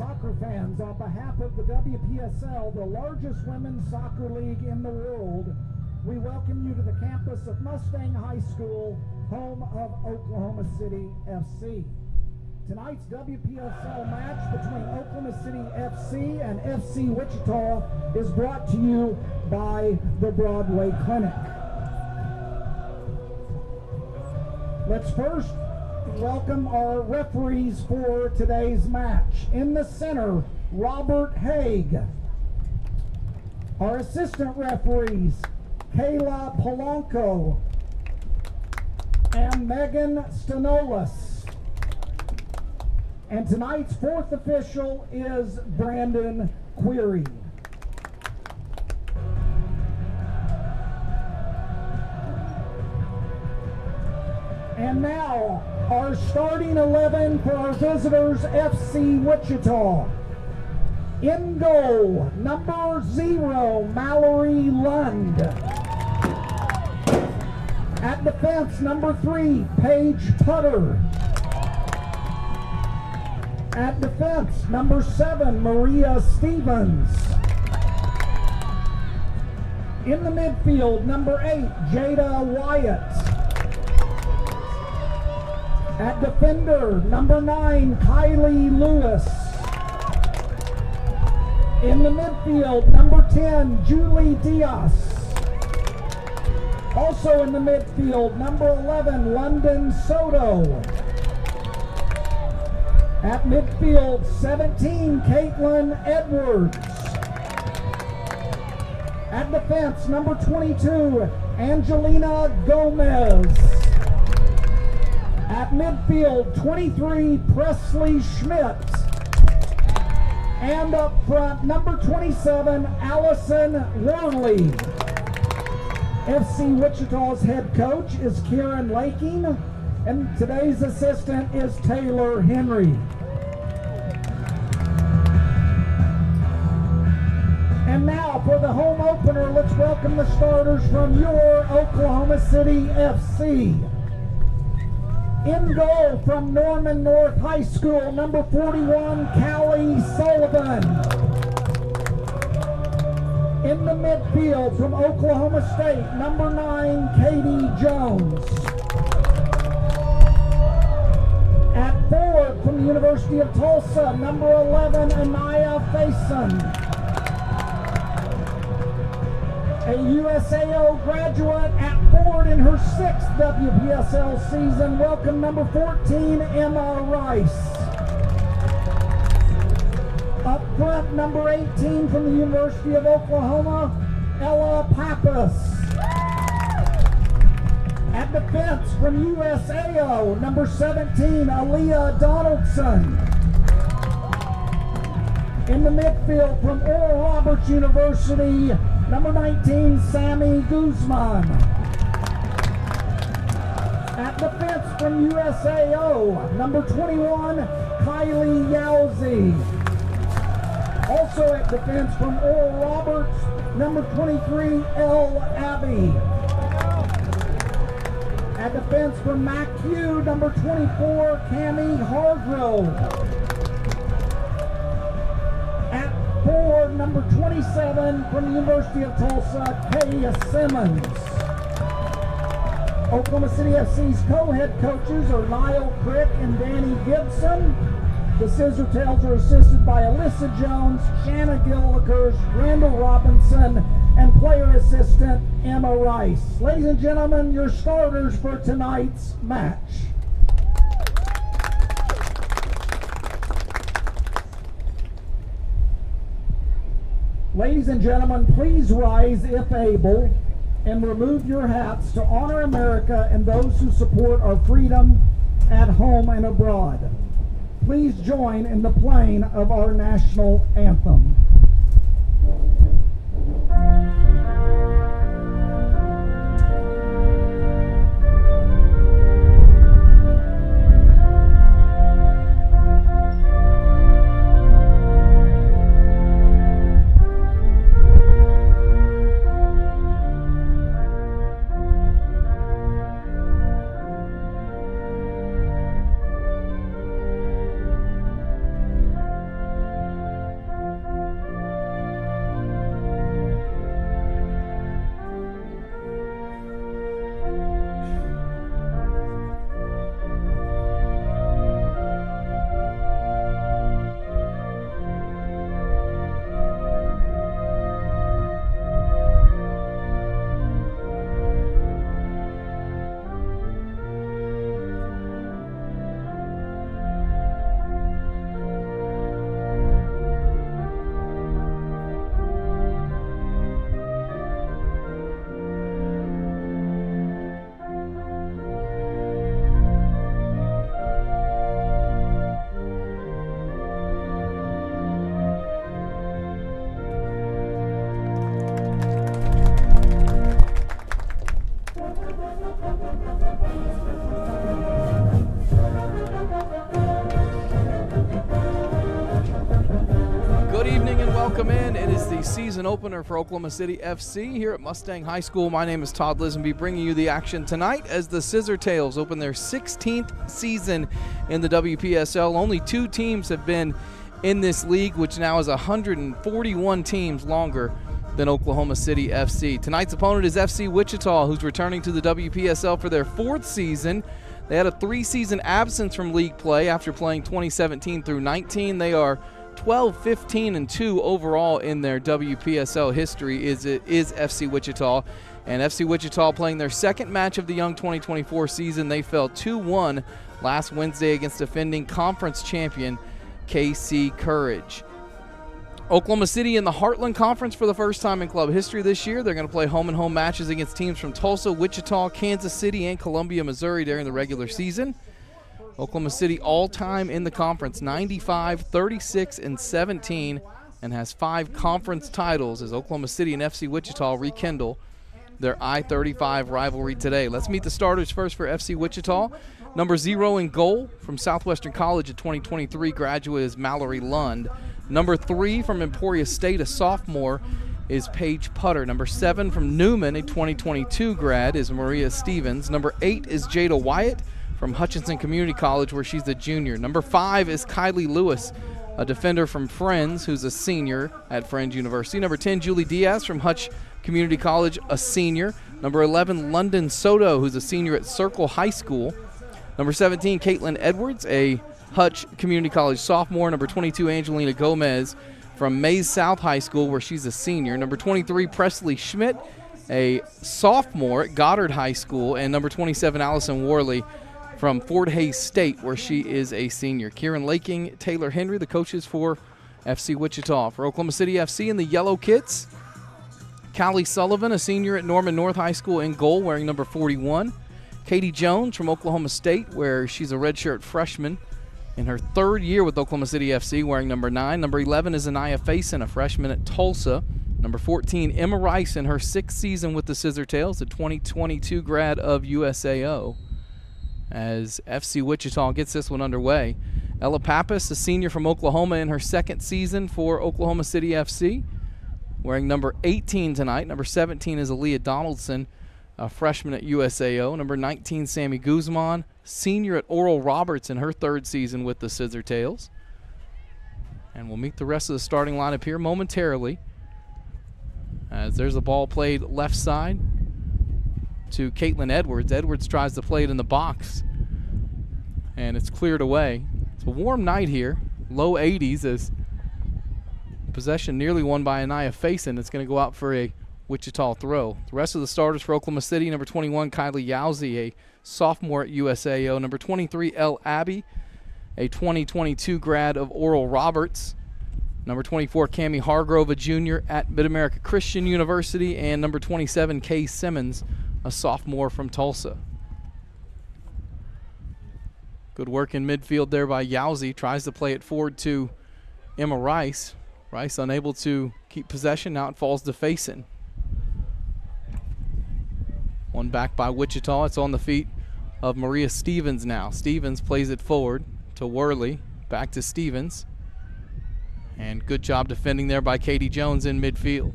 Soccer fans, on behalf of the WPSL, the largest women's soccer league in the world, we welcome you to the campus of Mustang High School, home of Oklahoma City FC. Tonight's WPSL match between Oklahoma City FC and FC Wichita is brought to you by the Broadway Clinic. Let's first welcome our referees for today's match. In the center, Robert Haig. Our assistant referees, Kayla Polanco and Megan Stanolis. And tonight's fourth official is Brandon Query. And now, our starting 11 for our visitors, FC Wichita. In goal, number 0, Mallory Lund. At defense, number 3, Paige Putter. At defense, number 7, Maria Stevens. In the midfield, number 8, Jada Wyatt. At defender, number 9, Kylie Lewis. In the midfield, number 10, Julie Diaz. Also in the midfield, number 11, London Soto. At midfield, 17, Caitlin Edwards. At defense, number 22, Angelina Gomez. At midfield, 23, Presley Schmidt. And up front, number 27, Allison Worley. FC Wichita's head coach is Kieran Laking, and today's assistant is Taylor Henry. And now for the home opener, let's welcome the starters from your Oklahoma City FC. In goal from Norman North High School, number 41, Callie Sullivan. In the midfield from Oklahoma State, number 9, Katie Jones. At forward from the University of Tulsa, number 11, Anaya Faison. A USAO graduate at forward in her 6th WPSL season. Welcome number 14, Emma Rice. Up front, number 18 from the University of Oklahoma, Ella Pappas. At defense from USAO, number 17, Aaliyah Donaldson. In the midfield from Oral Roberts University, number 19, Sammy Guzman. At defense from USAO, number 21, Kylie Yowzy. Also at defense from Oral Roberts, number 23, Elle Abbey. At defense from MacHugh, number 24, Cammie Hargrove. Forward, number 27 from the University of Tulsa, Kay Simmons. Oklahoma City FC's co-head coaches are Niall Crick and Danny Gibson. The Scissortails are assisted by Alyssa Jones, Shanna Gillikers, Randall Robinson, and player assistant Emma Rice. Ladies and gentlemen, your starters for tonight's match. Ladies and gentlemen, please rise if able and remove your hats to honor America and those who support our freedom at home and abroad. Please join in the playing of our national anthem. welcome in. It is the season opener for Oklahoma City FC here at Mustang High School. My name is Todd Lisenby, bringing you the action tonight as the Scissor Tails open their 16th season in the WPSL. Only 2 teams have been in this league, which now is 141 teams longer than Oklahoma City FC. Tonight's opponent is FC Wichita, who's returning to the WPSL for their 4th season. They had a 3-season absence from league play after playing 2017 through 19. They are 12-15-2 overall in their WPSL history is FC Wichita. And FC Wichita playing their 2nd match of the young 2024 season. They fell 2-1 last Wednesday against defending conference champion KC Courage. Oklahoma City in the Heartland Conference for the first time in club history this year. They're going to play home-and-home matches against teams from Tulsa, Wichita, Kansas City, and Columbia, Missouri during the regular season. Oklahoma City all-time in the conference, 95, 36, and 17, and has 5 conference titles as Oklahoma City and FC Wichita rekindle their I-35 rivalry today. Let's meet the starters first for FC Wichita. Number 0 in goal from Southwestern College, a 2023 graduate, is Mallory Lund. Number 3 from Emporia State, a sophomore, is Paige Putter. Number 7 from Newman, a 2022 grad, is Maria Stevens. Number 8 is Jada Wyatt from Hutchinson Community College, where she's a junior. Number 5 is Kylie Lewis, a defender from Friends, who's a senior at Friends University. Number 10, Julie Diaz from Hutch Community College, a senior. Number 11, London Soto, who's a senior at Circle High School. Number 17, Caitlin Edwards, a Hutch Community College sophomore. Number 22, Angelina Gomez from Mays South High School, where she's a senior. Number 23, Presley Schmidt, a sophomore at Goddard High School. And number 27, Allison Worley from Fort Hays State, where she is a senior. Kieran Laking, Taylor Henry, the coaches for FC Wichita. For Oklahoma City FC in the yellow kits, Callie Sullivan, a senior at Norman North High School, in goal, wearing number 41. Katie Jones from Oklahoma State, where she's a redshirt freshman in her 3rd year with Oklahoma City FC, wearing number 9. Number 11 is Anaya Faison, a freshman at Tulsa. Number 14, Emma Rice, in her 6th season with the Scissor Tails, a 2022 grad of USAO. As FC Wichita gets this one underway, Ella Pappas, a senior from Oklahoma, in her 2nd season for Oklahoma City FC, wearing number 18 tonight. Number 17 is Aaliyah Donaldson, a freshman at USAO. Number 19, Sammy Guzman, senior at Oral Roberts in her 3rd season with the Scissor Tails. And we'll meet the rest of the starting lineup here momentarily, as there's a ball played left side to Caitlin Edwards. Edwards tries to play it in the box, and it's cleared away. It's a warm night here, low 80s, as possession nearly won by Anaya Faison. It's going to go out for a Wichita throw. The rest of the starters for Oklahoma City: number 21, Kylie Yowzy, a sophomore at USAO. Number 23, Elle Abbey, a 2022 grad of Oral Roberts. Number 24, Cammie Hargrove, a junior at Mid-America Christian University. And number 27, Kay Simmons, a sophomore from Tulsa. Good work in midfield there by Yowzy. Tries to play it forward to Emma Rice. Rice unable to keep possession. Now it falls to Faison. One back by Wichita. It's on the feet of Maria Stevens now. Stevens plays it forward to Worley. Back to Stevens. And good job defending there by Katie Jones in midfield.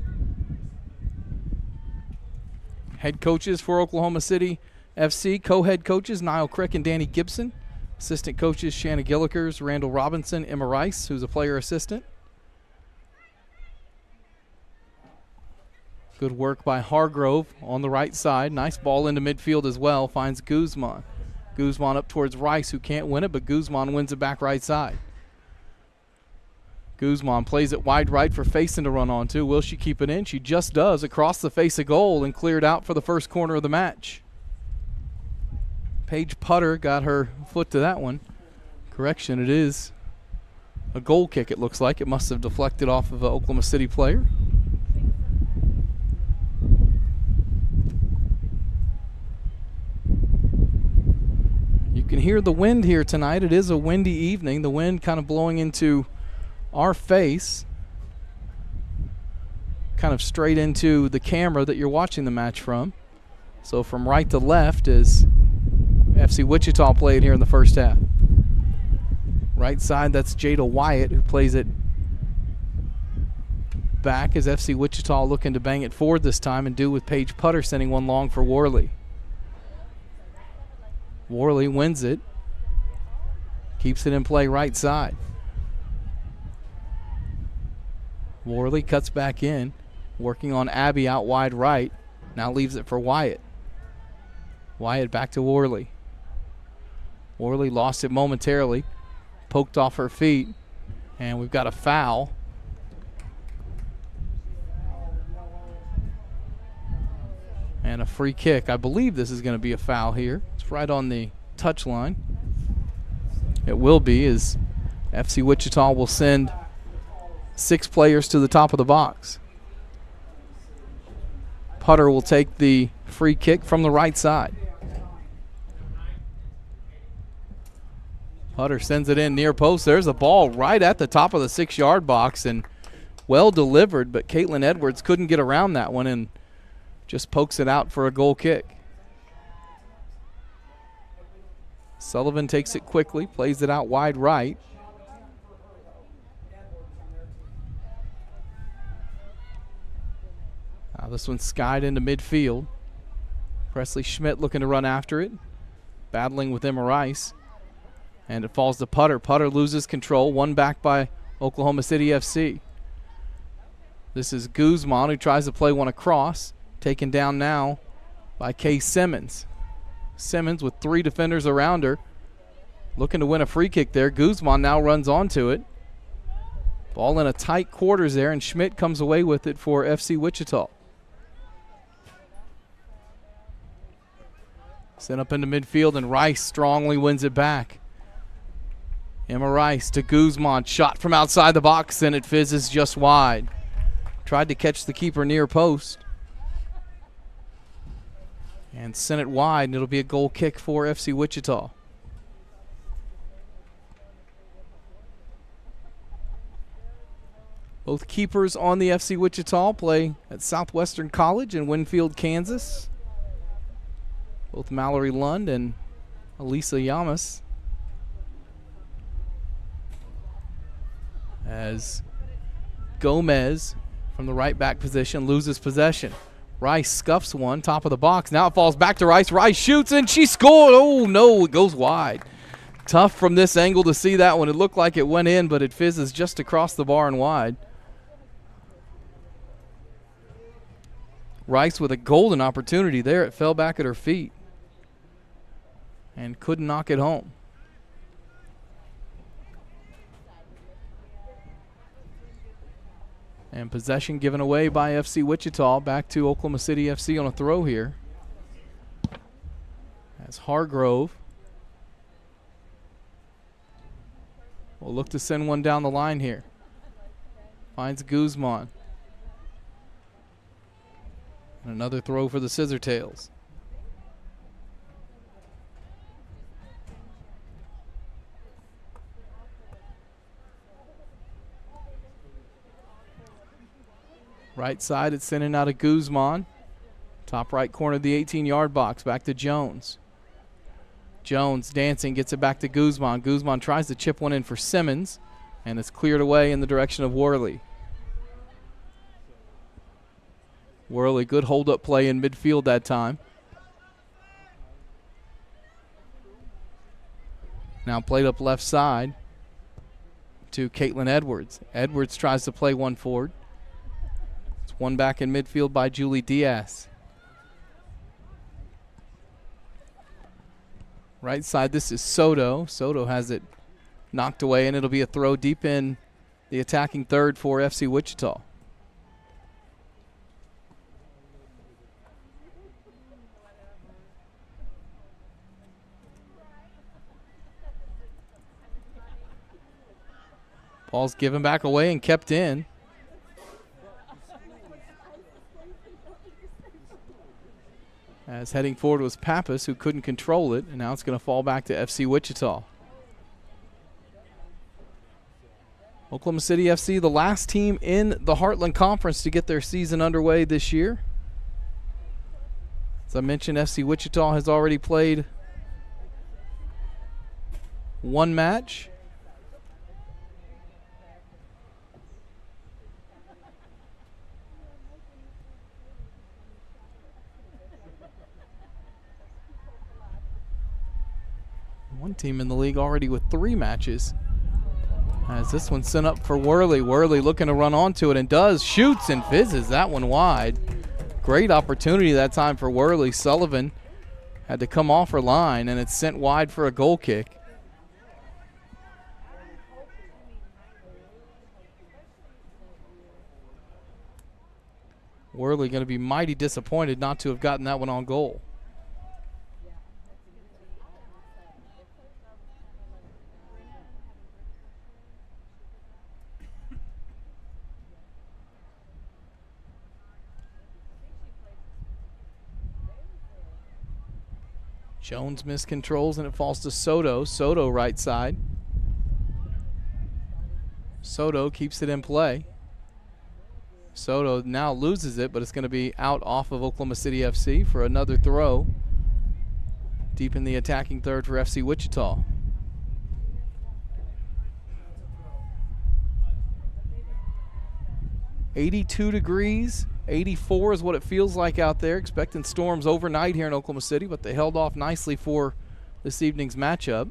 Head coaches for Oklahoma City FC, co-head coaches Niall Crick and Danny Gibson. Assistant coaches Shanna Gillikers, Randall Robinson, Emma Rice, who's a player assistant. Good work by Hargrove on the right side. Nice ball into midfield as well. Finds Guzman. Guzman up towards Rice, who can't win it, but Guzman wins it back right side. Guzman plays it wide right for Faison to run onto. Will she keep it in? She just does, across the face of goal, and cleared out for the first corner of the match. Paige Putter got her foot to that one. Correction, it is a goal kick, it looks like. It must have deflected off of an Oklahoma City player. You can hear the wind here tonight. It is a windy evening. The wind kind of blowing into our face, kind of straight into the camera that you're watching the match from. So from right to left is FC Wichita played here in the first half. Right side, that's Jada Wyatt, who plays it back as FC Wichita looking to bang it forward this time and do with Paige Putter sending one long for Worley. Worley wins it. Keeps it in play right side. Worley cuts back in, working on Abby out wide right. Now leaves it for Wyatt. Wyatt back to Worley. Worley lost it momentarily, poked off her feet, and we've got a foul. And a free kick. I believe this is going to be a foul here. It's right on the touch line. It will be, as FC Wichita will send 6 players to the top of the box. Putter will take the free kick from the right side. Putter sends it in near post. There's a ball right at the top of the 6-yard box and well delivered, but Caitlin Edwards couldn't get around that one and just pokes it out for a goal kick. Sullivan takes it quickly, plays it out wide right. Now this one's skied into midfield. Presley Schmidt looking to run after it, battling with Emma Rice. And it falls to Putter. Putter loses control, one back by Oklahoma City FC. This is Guzman who tries to play one across, taken down now by Kay Simmons. Simmons with 3 defenders around her, looking to win a free kick there. Guzman now runs onto it. Ball in a tight quarters there, and Schmidt comes away with it for FC Wichita. Sent up into midfield, and Rice strongly wins it back. Emma Rice to Guzman, shot from outside the box, and it fizzes just wide. Tried to catch the keeper near post. And sent it wide, and it'll be a goal kick for FC Wichita. Both keepers on the FC Wichita play at Southwestern College in Winfield, Kansas. Both Mallory Lund and Elisa Yamas. As Gomez from the right back position loses possession. Rice scuffs one, top of the box. Now it falls back to Rice. Rice shoots and she scored. Oh no, it goes wide. Tough from this angle to see that one. It looked like it went in, but it fizzes just across the bar and wide. Rice with a golden opportunity there. It fell back at her feet and couldn't knock it home. And possession given away by FC Wichita, back to Oklahoma City FC on a throw here. As Hargrove will look to send one down the line here. Finds Guzman. And another throw for the Scissor Tails. Right side, it's sending out of Guzman. Top right corner of the 18-yard box. Back to Jones. Jones dancing, gets it back to Guzman. Guzman tries to chip one in for Simmons, and it's cleared away in the direction of Worley. Worley, good hold-up play in midfield that time. Now played up left side to Caitlin Edwards. Edwards tries to play one forward. One back in midfield by Julie Diaz. Right side, this is Soto. Soto has it knocked away, and it'll be a throw deep in the attacking third for FC Wichita. Ball's given back away and kept in. As heading forward was Pappas, who couldn't control it, and now it's going to fall back to FC Wichita. Oklahoma City FC, the last team in the Heartland Conference to get their season underway this year. As I mentioned, FC Wichita has already played one match. One team in the league already with 3 matches. As this one's sent up for Worley. Worley looking to run onto it and does. Shoots and fizzes that one wide. Great opportunity that time for Worley. Sullivan had to come off her line, and it's sent wide for a goal kick. Worley going to be mighty disappointed not to have gotten that one on goal. Jones miscontrols and it falls to Soto. Soto right side. Soto keeps it in play. Soto now loses it, but it's going to be out off of Oklahoma City FC for another throw. Deep in the attacking third for FC Wichita. "82 degrees. 84 is what it feels like out there. Expecting storms overnight here in Oklahoma City, but they held off nicely for this evening's matchup.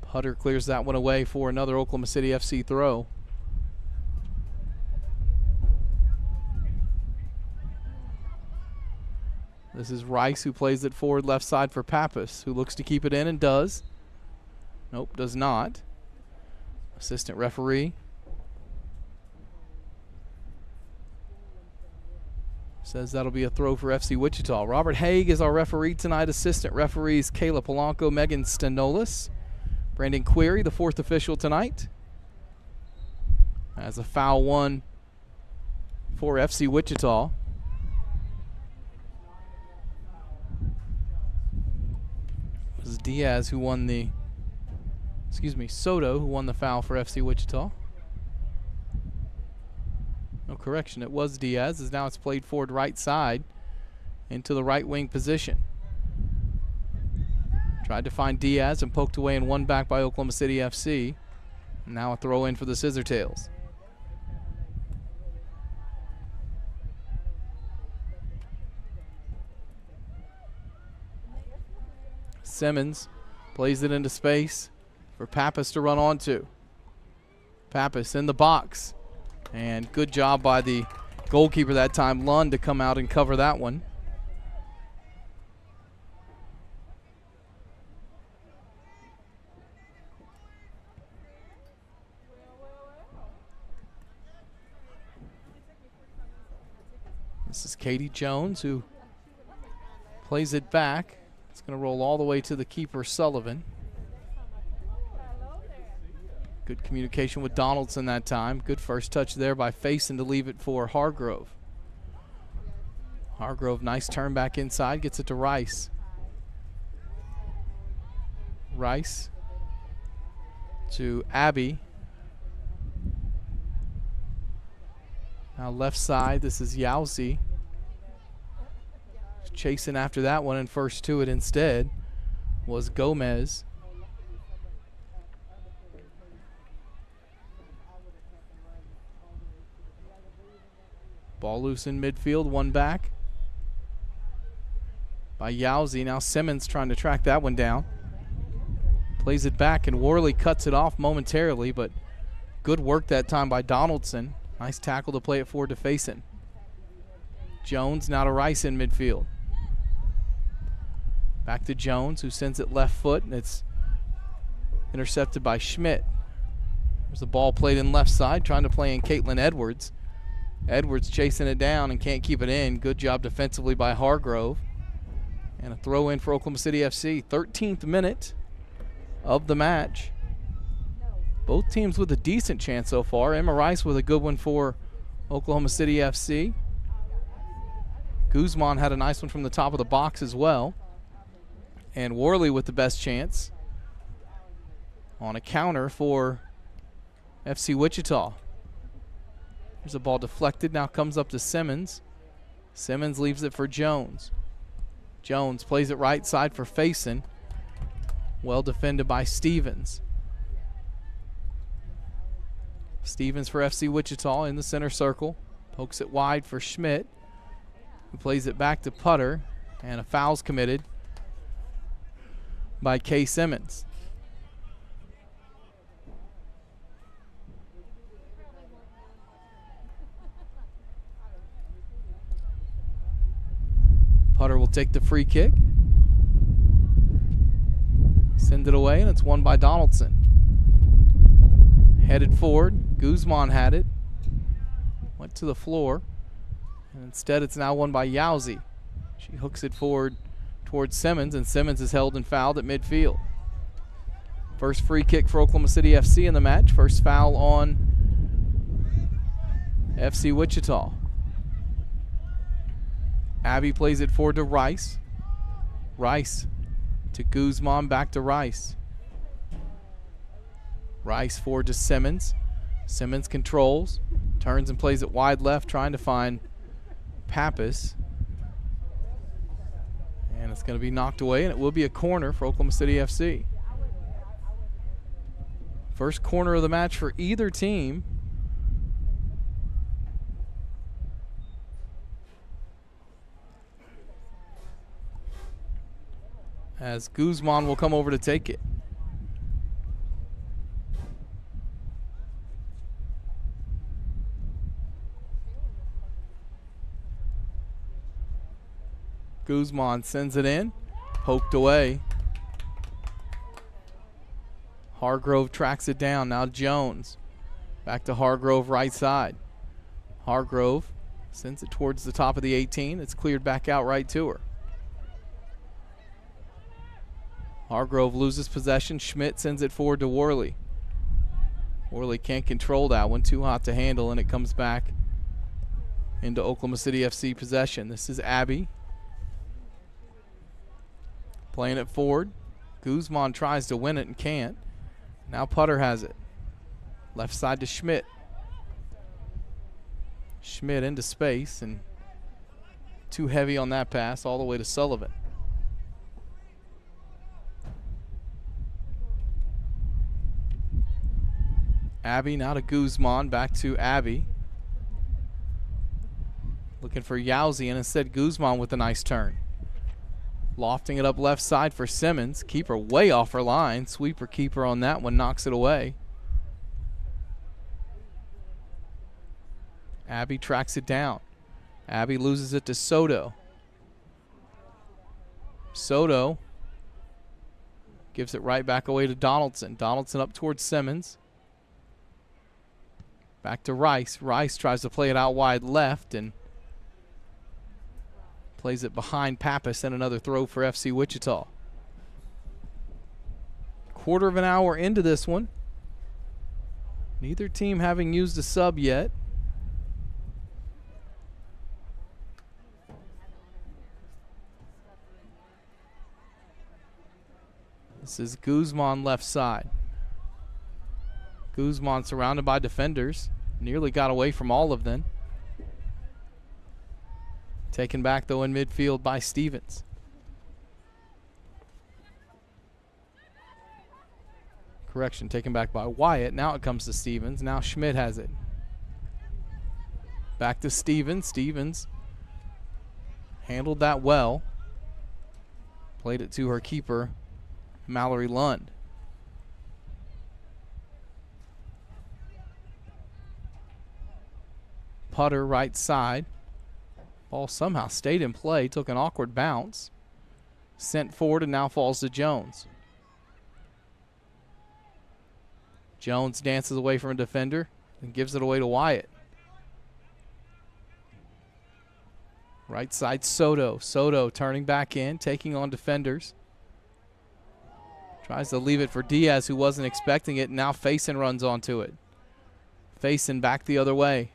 Hutter clears that one away for another Oklahoma City FC throw. This is Rice, who plays it forward left side for Pappas, who looks to keep it in and does. Nope, does not. Assistant referee says that'll be a throw for FC Wichita. Robert Haig is our referee tonight. Assistant referees Kayla Polanco, Megan Stenolis. Brandon Query, the 4th official tonight. As a foul one for FC Wichita. It was Diaz who won the, Soto who won the foul for FC Wichita. No correction, it was Diaz, as now it's played forward right side into the right wing position. Tried to find Diaz and poked away and won back by Oklahoma City FC. Now a throw in for the Scissor Tails. Simmons plays it into space for Pappas to run onto. Pappas in the box. And good job by the goalkeeper that time, Lund, to come out and cover that one. This is Katie Jones, who plays it back. It's going to roll all the way to the keeper, Sullivan. Good communication with Donaldson that time. Good first touch there by Faison to leave it for Hargrove. Hargrove, nice turn back inside, gets it to Rice. Rice to Abby. Now left side, this is Yowzi. Chasing after that one, and first to it instead was Gomez. Ball loose in midfield, one back by Yowzi. Now Simmons trying to track that one down. Plays it back, and Worley cuts it off momentarily, but good work that time by Donaldson. Nice tackle to play it forward to Faison. Jones now to Rice in midfield. Back to Jones, who sends it left foot, and it's intercepted by Schmidt. There's the ball played in left side, trying to play in Caitlin Edwards. Edwards chasing it down and can't keep it in. Good job defensively by Hargrove. And a throw in for Oklahoma City FC. 13th minute of the match. Both teams with a decent chance so far. Emma Rice with a good one for Oklahoma City FC. Guzman had a nice one from the top of the box as well. And Worley with the best chance on a counter for FC Wichita. There's a ball deflected, now comes up to Simmons. Simmons leaves it for Jones. Jones plays it right side for Faison. Well defended by Stevens. Stevens for FC Wichita in the center circle. Pokes it wide for Schmidt, who plays it back to Putter, and a foul's committed by Kay Simmons. Putter will take the free kick. Send it away, and it's won by Donaldson. Headed forward. Guzman had it. Went to the floor. And instead, it's now won by Yowzy. She hooks it forward towards Simmons, and Simmons is held and fouled at midfield. First free kick for Oklahoma City FC in the match. First foul on FC Wichita. Abby plays it forward to Rice. Rice to Guzman, back to Rice. Rice forward to Simmons. Simmons controls, turns and plays it wide left, trying to find Pappas. And it's going to be knocked away, and it will be a corner for Oklahoma City FC. First corner of the match for either team. As Guzman will come over to take it. Guzman sends it in, poked away. Hargrove tracks it down. Now Jones. Back to Hargrove, right side. Hargrove sends it towards the top of the 18. It's cleared back out right to her. Hargrove loses possession. Schmidt sends it forward to Worley. Worley can't control that one. Too hot to handle, and it comes back into Oklahoma City FC possession. This is Abby. Playing it forward. Guzman tries to win it and can't. Now Putter has it. Left side to Schmidt. Schmidt into space, and too heavy on that pass all the way to Sullivan. Abby now to Guzman, back to Abby. Looking for Yowzy, and instead Guzman with a nice turn. Lofting it up left side for Simmons. Keeper way off her line. Sweeper keeper on that one, knocks it away. Abby tracks it down. Abby loses it to Soto. Soto gives it right back away to Donaldson. Donaldson up towards Simmons. Back to Rice. Rice tries to play it out wide left and plays it behind Pappas, and another throw for FC Wichita. Quarter of an hour into this one. Neither team having used a sub yet. This is Guzman left side. Guzman surrounded by defenders. Nearly got away from all of them. Taken back, though, in midfield by Stevens. Correction, taken back by Wyatt. Now it comes to Stevens. Now Schmidt has it. Back to Stevens. Stevens handled that well. Played it to her keeper, Mallory Lund. Putter right side. Ball somehow stayed in play, took an awkward bounce. Sent forward and now falls to Jones. Jones dances away from a defender and gives it away to Wyatt. Right side Soto. Soto turning back in, taking on defenders. Tries to leave it for Diaz, who wasn't expecting it, and now Faison runs onto it. Faison back the other way.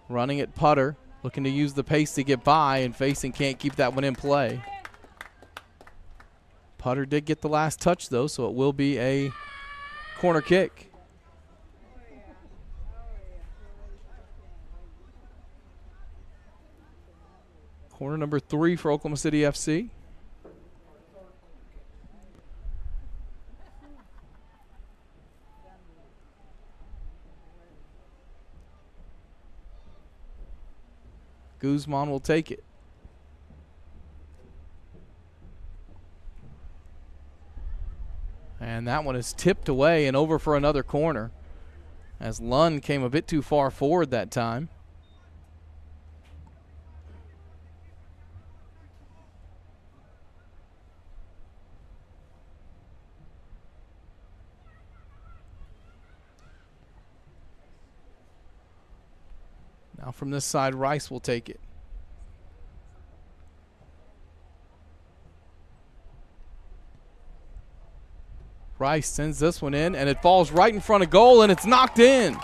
Running at Putter. Looking to use the pace to get by, and Faison can't keep that one in play. Putter did get the last touch, though, so it will be a corner kick. Corner number 3 for Oklahoma City FC. Guzman will take it. And that one is tipped away and over for another corner, as Lund came a bit too far forward that time. Now from this side, Rice will take it. Rice sends this one in, and it falls right in front of goal, and it's knocked in.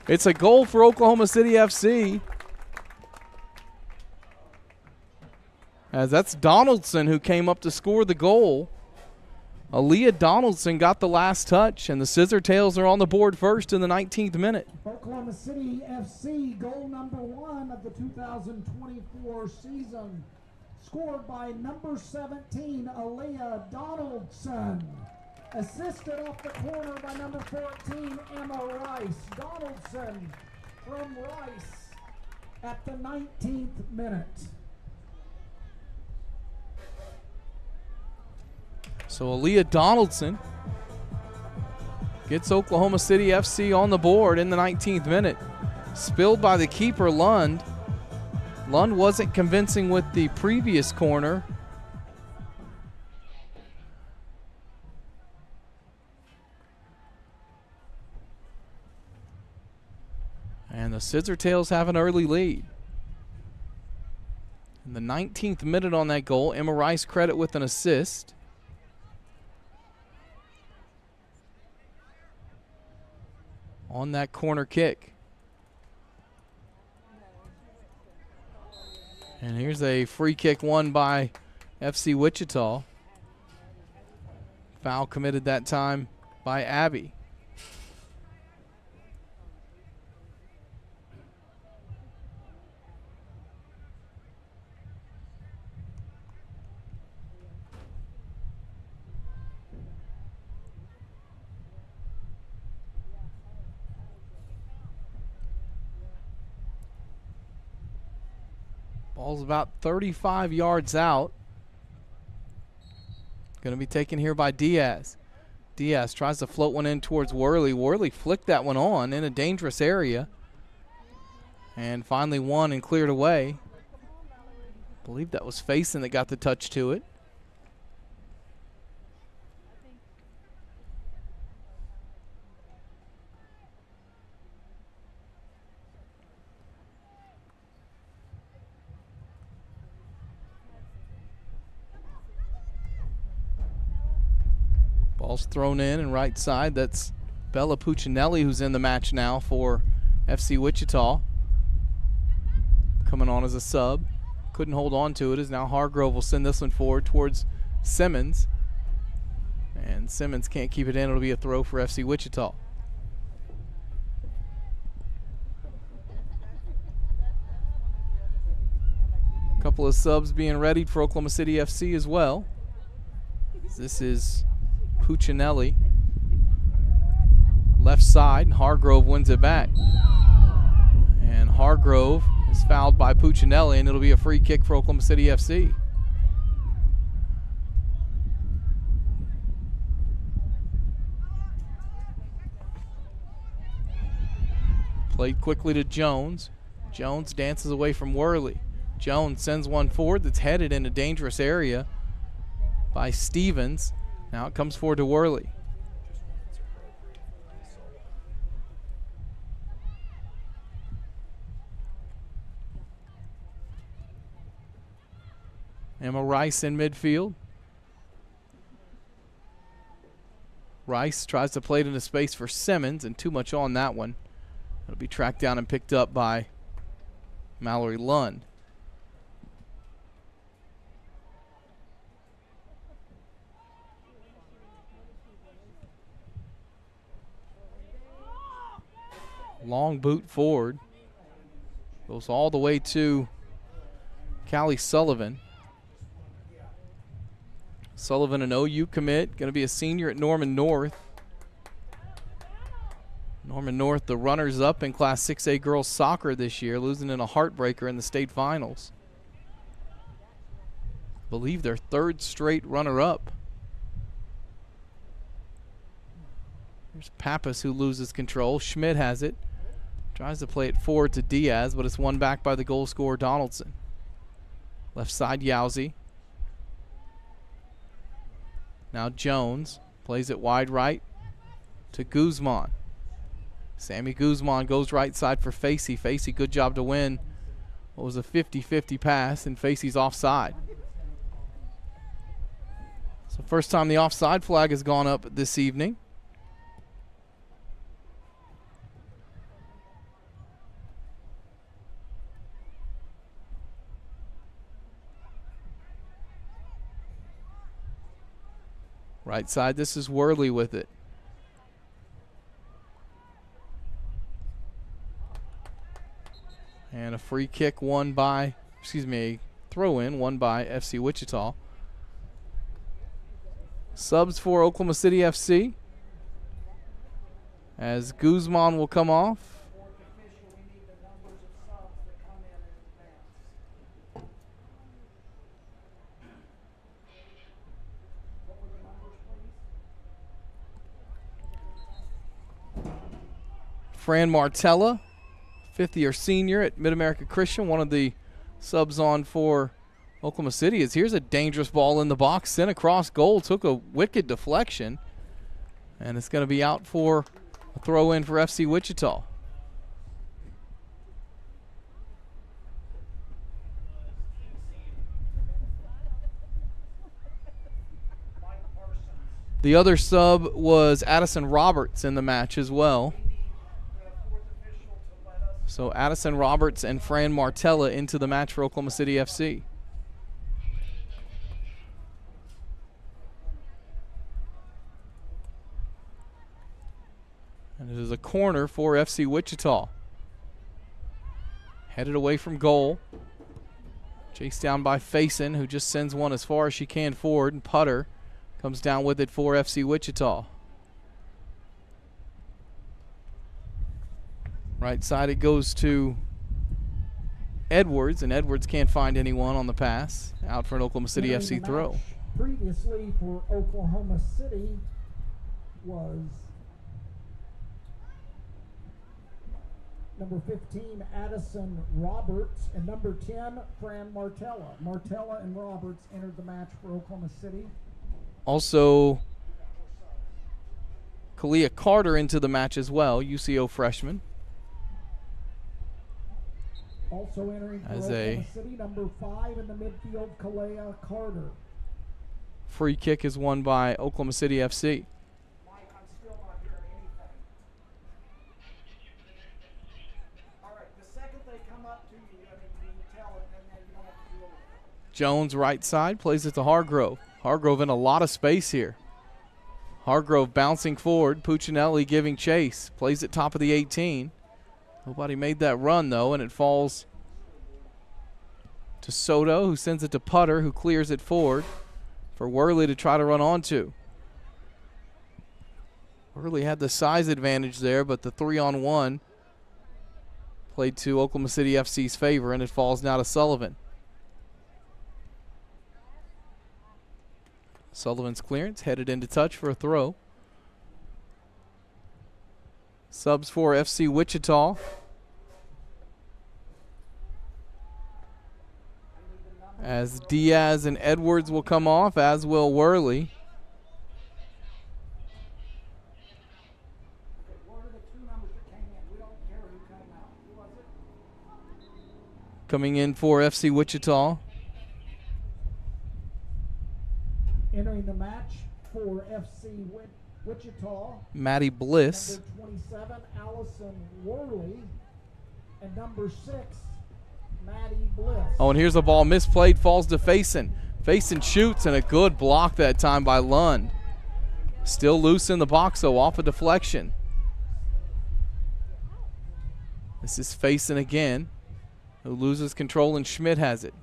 It's a goal for Oklahoma City FC. As that's Donaldson who came up to score the goal. Aaliyah Donaldson got the last touch, and the Scissortails are on the board first in the 19th minute. Oklahoma City FC, goal number 1 of the 2024 season. Scored by number 17, Aaliyah Donaldson. Assisted off the corner by number 14, Emma Rice. Donaldson from Rice at the 19th minute. So Aaliyah Donaldson gets Oklahoma City FC on the board in the 19th minute. Spilled by the keeper, Lund. Lund wasn't convincing with the previous corner. And the Scissortails have an early lead. In the 19th minute on that goal, Emma Rice credit with an assist. On that corner kick. And here's a free kick won by FC Wichita. Foul committed that time by Abby. Ball's about 35 yards out. Going to be taken here by Diaz. Diaz tries to float one in towards Worley. Worley flicked that one on in a dangerous area. And finally won and cleared away. I believe that was Faison that got the touch to it. Ball's thrown in and right side. That's Bella Puccinelli who's in the match now for FC Wichita. Coming on as a sub. Couldn't hold on to it as now Hargrove will send this one forward towards Simmons. And Simmons can't keep it in. It'll be a throw for FC Wichita. Couple of subs being readied for Oklahoma City FC as well. This is Puccinelli. Left side, and Hargrove wins it back. And Hargrove is fouled by Puccinelli, and it'll be a free kick for Oklahoma City FC. Played quickly to Jones. Jones dances away from Worley. Jones sends one forward that's headed in a dangerous area by Stevens. Now it comes forward to Worley. Emma Rice in midfield. Rice tries to play it into space for Simmons, and too much on that one. It'll be tracked down and picked up by Mallory Lund. Long boot forward. Goes all the way to Callie Sullivan. Sullivan, an OU commit, going to be a senior at Norman North. Norman North, the runners-up in Class 6A girls soccer this year, losing in a heartbreaker in the state finals. I believe their third straight runner-up. Here's Pappas, who loses control. Schmidt has it. Tries to play it forward to Diaz, but it's won back by the goal scorer, Donaldson. Left side, Yowzy. Now Jones plays it wide right to Guzman. Sammy Guzman goes right side for Facey. Facey, good job to win what was a 50-50 pass, and Facey's offside. So first time the offside flag has gone up this evening. Right side, this is Worley with it. And a free kick won by, a throw-in won by FC Wichita. Subs for Oklahoma City FC, as Guzman will come off. Fran Martella, fifth-year senior at Mid-America Christian, one of the subs on for Oklahoma City. Here's a dangerous ball in the box, sent across goal, took a wicked deflection, and it's going to be out for a throw-in for FC Wichita. The other sub was Addison Roberts in the match as well. So Addison Roberts and Fran Martella into the match for Oklahoma City FC. And it is a corner for FC Wichita. Headed away from goal. Chased down by Faison, who just sends one as far as she can forward, and Putter comes down with it for FC Wichita. Right side, it goes to Edwards, and Edwards can't find anyone on the pass. Out for an Oklahoma City FC throw. Previously for Oklahoma City was number 15, Addison Roberts, and number 10, Fran Martella. Martella and Roberts entered the match for Oklahoma City. Also, Kalia Carter into the match as well, UCO freshman. Also entering for Oklahoma City, number 5 in the midfield, Kalia Carter. Free kick is won by Oklahoma City FC. Mike, I'm still not hearing anything. All right, the second they come up to you, you tell it, and then you don't have to deal with it. Jones right side, plays it to Hargrove. Hargrove in a lot of space here. Hargrove bouncing forward, Puccinelli giving chase. Plays it top of the 18. Nobody made that run, though, and it falls to Soto, who sends it to Putter, who clears it forward for Worley to try to run onto. Worley had the size advantage there, but the 3-on-1 played to Oklahoma City FC's favor, and it falls now to Sullivan. Sullivan's clearance headed into touch for a throw. Subs for FC Wichita. As Diaz and Edwards will come off, as will Worley. Coming in for FC Wichita. Entering the match for FC Wichita, Maddie Bliss. Number 27, Allison Worley, and number 6, Maddie Bliss. Oh, and here's a ball misplayed, falls to Faison. Faison shoots, and a good block that time by Lund. Still loose in the box, though, off a deflection. This is Faison again, who loses control, and Schmidt has it.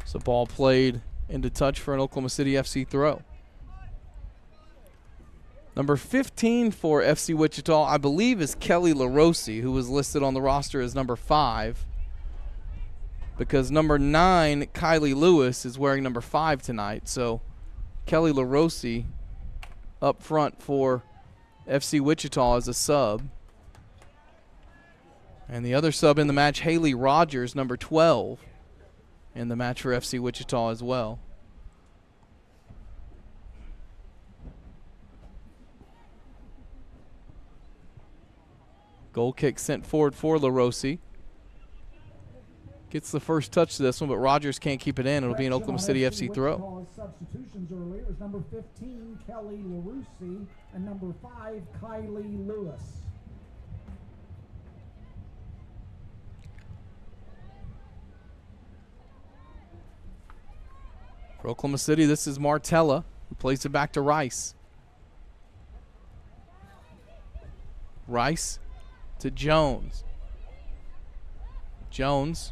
So ball played into touch for an Oklahoma City FC throw. Number 15 for FC Wichita, I believe, is Kelly LaRossi, who was listed on the roster as number 5. Because number 9, Kylie Lewis, is wearing number 5 tonight. So Kelly LaRossi up front for FC Wichita as a sub. And the other sub in the match, Haley Rogers, number 12, in the match for FC Wichita as well. Goal kick sent forward for LaRossi. Gets the first touch to this one, but Rogers can't keep it in. It'll be an Oklahoma City FC throw. Substitutions earlier was number 15, Kelly LaRossi, and number 5, Kylie Lewis. For Oklahoma City, this is Martella, who plays it back to Rice. Rice to Jones. Jones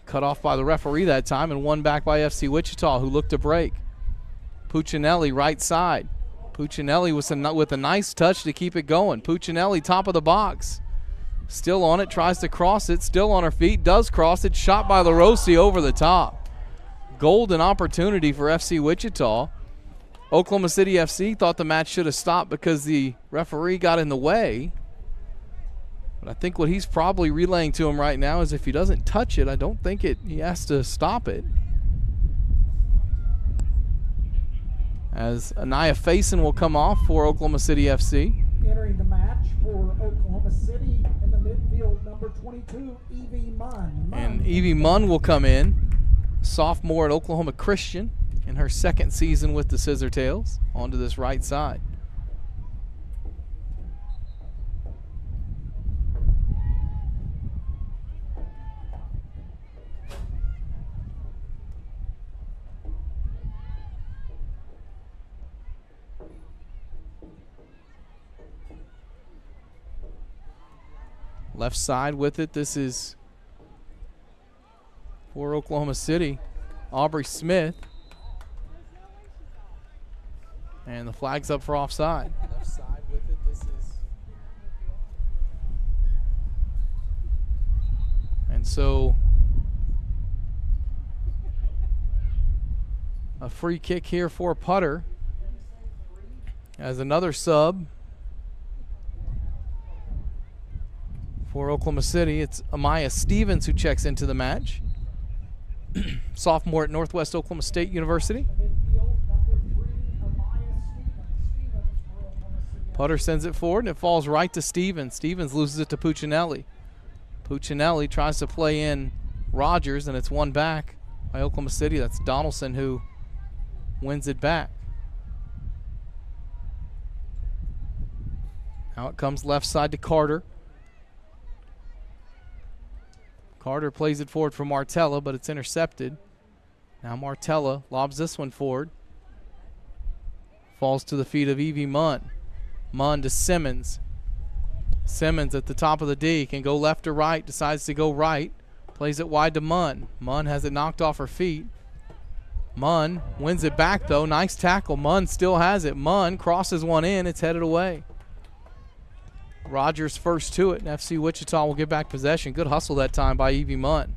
cut off by the referee that time and won back by FC Wichita, who looked to break. Puccinelli right side. Puccinelli with a nice touch to keep it going. Puccinelli top of the box. Still on it, tries to cross it, still on her feet, does cross it, shot by LaRossi over the top. Golden opportunity for FC Wichita. Oklahoma City FC thought the match should have stopped because the referee got in the way. But I think what he's probably relaying to him right now is if he doesn't touch it, I don't think he has to stop it. As Anaya Faison will come off for Oklahoma City FC. Entering the match for Oklahoma City in the midfield, number 22, Evie Munn. And Evie Munn will come in, sophomore at Oklahoma Christian in her second season with the Scissortails, onto this right side. Left side with it. This is for Oklahoma City, Aubrey Smith. And the flag's up for offside. Left side with it. This is. And so a free kick here for Putter. As another sub for Oklahoma City, it's Amaya Stevens who checks into the match. Sophomore at Northwest Oklahoma State University. Putter sends it forward, and it falls right to Stevens. Stevens loses it to Puccinelli. Puccinelli tries to play in Rogers, and it's won back by Oklahoma City. That's Donaldson who wins it back. Now it comes left side to Carter. Carter plays it forward for Martella, but it's intercepted. Now Martella lobs this one forward. Falls to the feet of Evie Munn. Munn to Simmons. Simmons at the top of the D, can go left or right, decides to go right. Plays it wide to Munn. Munn has it knocked off her feet. Munn wins it back though, nice tackle. Munn still has it. Munn crosses one in, it's headed away. Rogers first to it, and FC Wichita will get back possession. Good hustle that time by Evie Munn.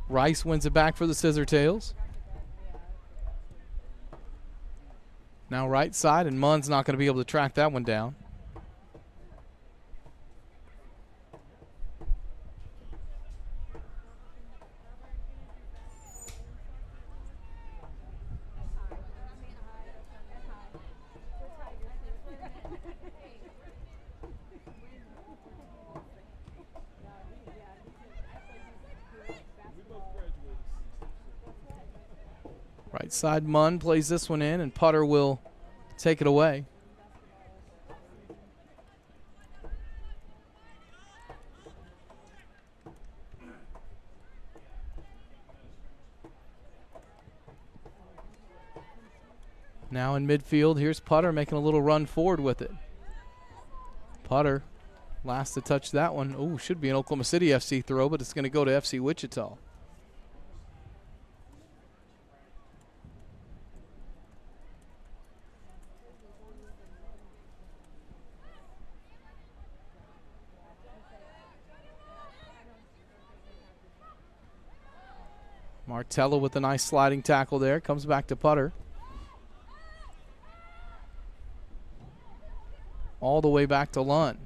Rice wins it back for the Scissortails. Now right side, and Munn's not going to be able to track that one down. Right side, Munn plays this one in, and Putter will take it away. Now in midfield, here's Putter making a little run forward with it. Putter, last to touch that one. Oh, should be an Oklahoma City FC throw, but it's going to go to FC Wichita. Martella with a nice sliding tackle there. Comes back to Putter. All the way back to Lund.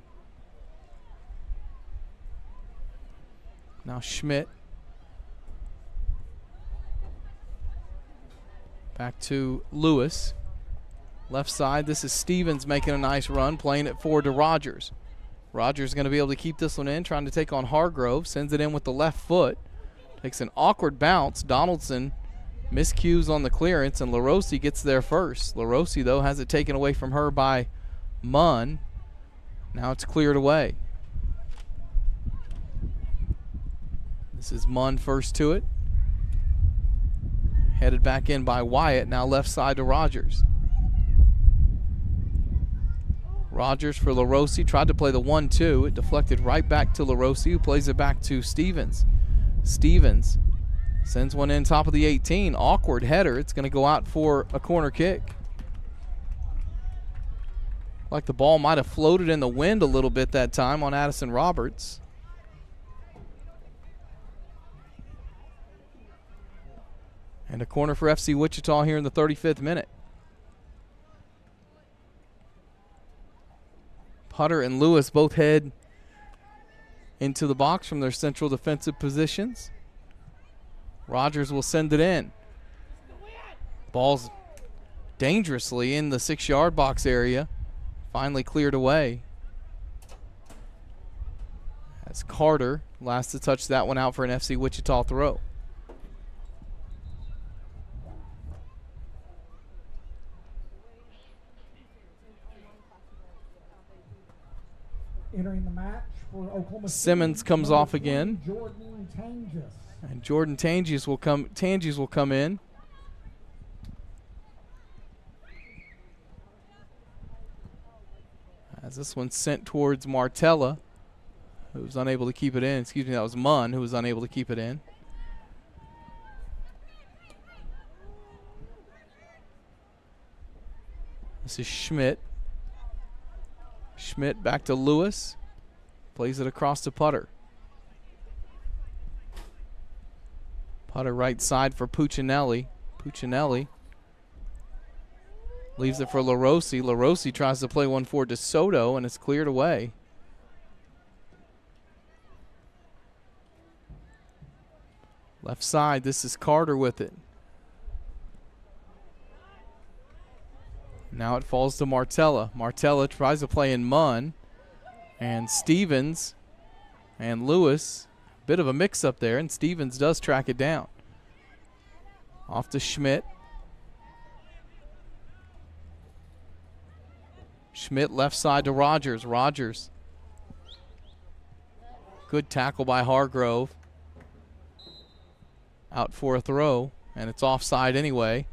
Now Schmidt. Back to Lewis. Left side, this is Stevens making a nice run, playing it forward to Rogers. Rogers going to be able to keep this one in, trying to take on Hargrove. Sends it in with the left foot. Takes an awkward bounce. Donaldson miscues on the clearance, and LaRossi gets there first. LaRossi, though, has it taken away from her by Munn. Now it's cleared away. This is Munn first to it. Headed back in by Wyatt. Now left side to Rogers. Rogers for LaRossi. Tried to play the 1-2. It deflected right back to LaRossi, who plays it back to Stevens. Stevens sends one in top of the 18. Awkward header. It's going to go out for a corner kick. Like the ball might have floated in the wind a little bit that time on Addison Roberts. And a corner for FC Wichita here in the 35th minute. Putter and Lewis both head into the box from their central defensive positions. Rogers will send it in. Ball's dangerously in the 6-yard box area. Finally cleared away. As Carter last to touch that one out for an FC Wichita throw. Entering the match for Oklahoma City, Simmons comes off again. Jordan Tanges. And Jordan Tanges will come in. As this one's sent towards Martella, who was unable to keep it in. Excuse me, that was Munn who was unable to keep it in. This is Schmidt. Schmidt back to Lewis. Plays it across to Putter. Putter right side for Puccinelli. Puccinelli leaves it for LaRossi. LaRossi tries to play one forward to Soto, and it's cleared away. Left side, this is Carter with it. Now it falls to Martella. Martella tries to play in Munn. And Stevens and Lewis, bit of a mix-up there, and Stevens does track it down. Off to Schmidt. Schmidt left side to Rogers. Rogers. Good tackle by Hargrove. Out for a throw, and it's offside anyway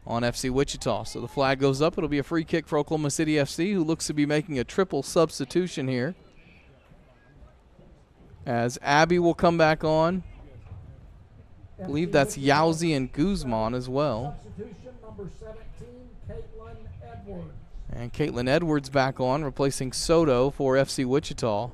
on FC Wichita. So the flag goes up. It'll be a free kick for Oklahoma City FC, who looks to be making a triple substitution here. As Abby will come back on. I believe that's Yowzi and Guzman as well. Substitution number 17, Caitlin Edwards. And Caitlin Edwards back on, replacing Soto for FC Wichita.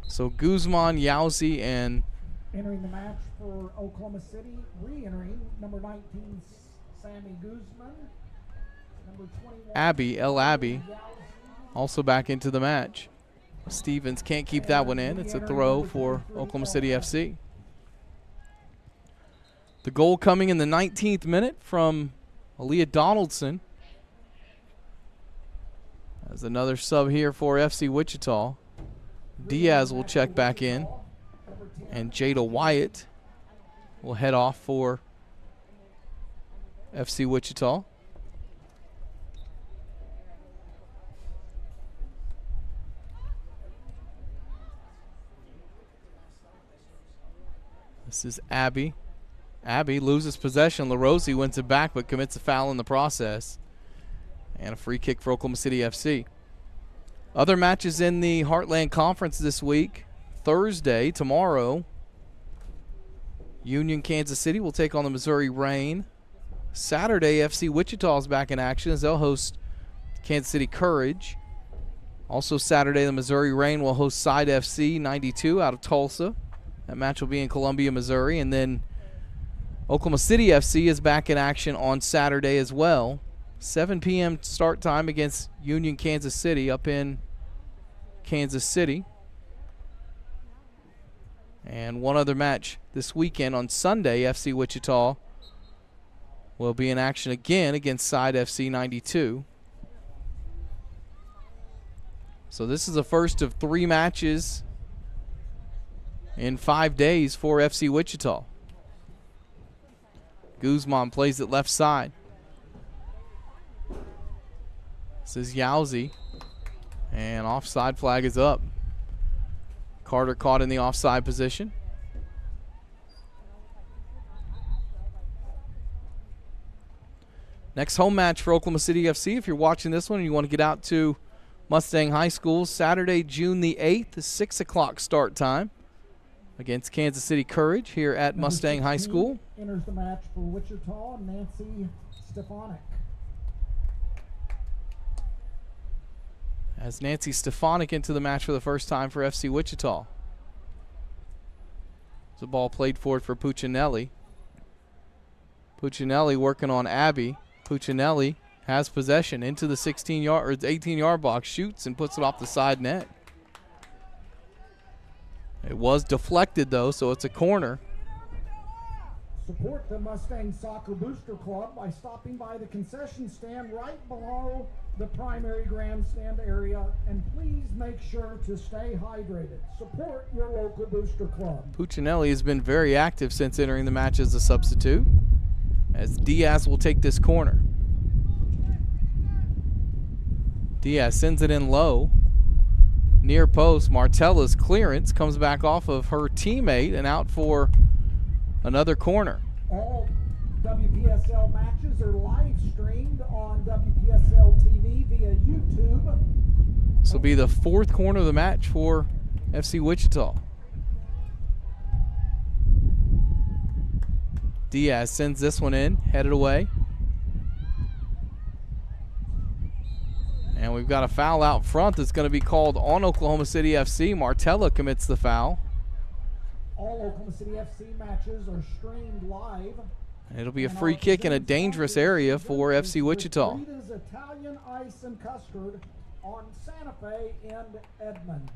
So Guzman, Yowzi, and entering the match for Oklahoma City, re-entering number 19, Sammy Guzman. Number 21, Abby, Abby, also back into the match. Stevens can't keep that one in. It's a throw for Oklahoma City FC. The goal coming in the 19th minute from Aaliyah Donaldson. As another sub here for FC Wichita. Diaz will check back in, and Jada Wyatt will head off for FC Wichita. This is Abby. Abby loses possession. LaRosie wins it back but commits a foul in the process. And a free kick for Oklahoma City FC. Other matches in the Heartland Conference this week. Thursday, tomorrow, Union Kansas City will take on the Missouri Reign. Saturday, FC Wichita is back in action as they'll host Kansas City Courage. Also Saturday, the Missouri Reign will host Side FC 92 out of Tulsa. That match will be in Columbia, Missouri. And then Oklahoma City FC is back in action on Saturday as well. 7 p.m. start time against Union Kansas City up in Kansas City. And one other match this weekend on Sunday, FC Wichita will be in action again against Side FC 92. So this is the first of 3 matches in 5 days for FC Wichita. Guzman plays it left side. This is Yowzy. And offside flag is up. Carter caught in the offside position. Next home match for Oklahoma City FC. If you're watching this one and you want to get out to Mustang High School, Saturday, June the 8th, 6 o'clock start time against Kansas City Courage here at Mustang High School. Enters the match for Wichita, Nancy Stefanik. As Nancy Stefanik into the match for the first time for FC Wichita. The ball played forward for Puccinelli. Puccinelli working on Abby. Puccinelli has possession into the 16-yard or 18-yard box, shoots and puts it off the side net. It was deflected though, so it's a corner. Support the Mustang Soccer Booster Club by stopping by the concession stand right below the primary grandstand area, and please make sure to stay hydrated. Support your local booster club. Puccinelli has been very active since entering the match as a substitute, as Diaz will take this corner. Diaz sends it in low. Near post, Martella's clearance comes back off of her teammate and out for another corner. All WPSL matches are live streamed on WPSL TV via YouTube. This will be the 4th corner of the match for FC Wichita. Diaz sends this one in, headed away. And we've got a foul out front that's going to be called on Oklahoma City FC. Martella commits the foul. All Oklahoma City FC matches are streamed live. It'll be a free kick in a dangerous area for FC Wichita. Rita's Italian Ice and Custard on Santa Fe and Edmond.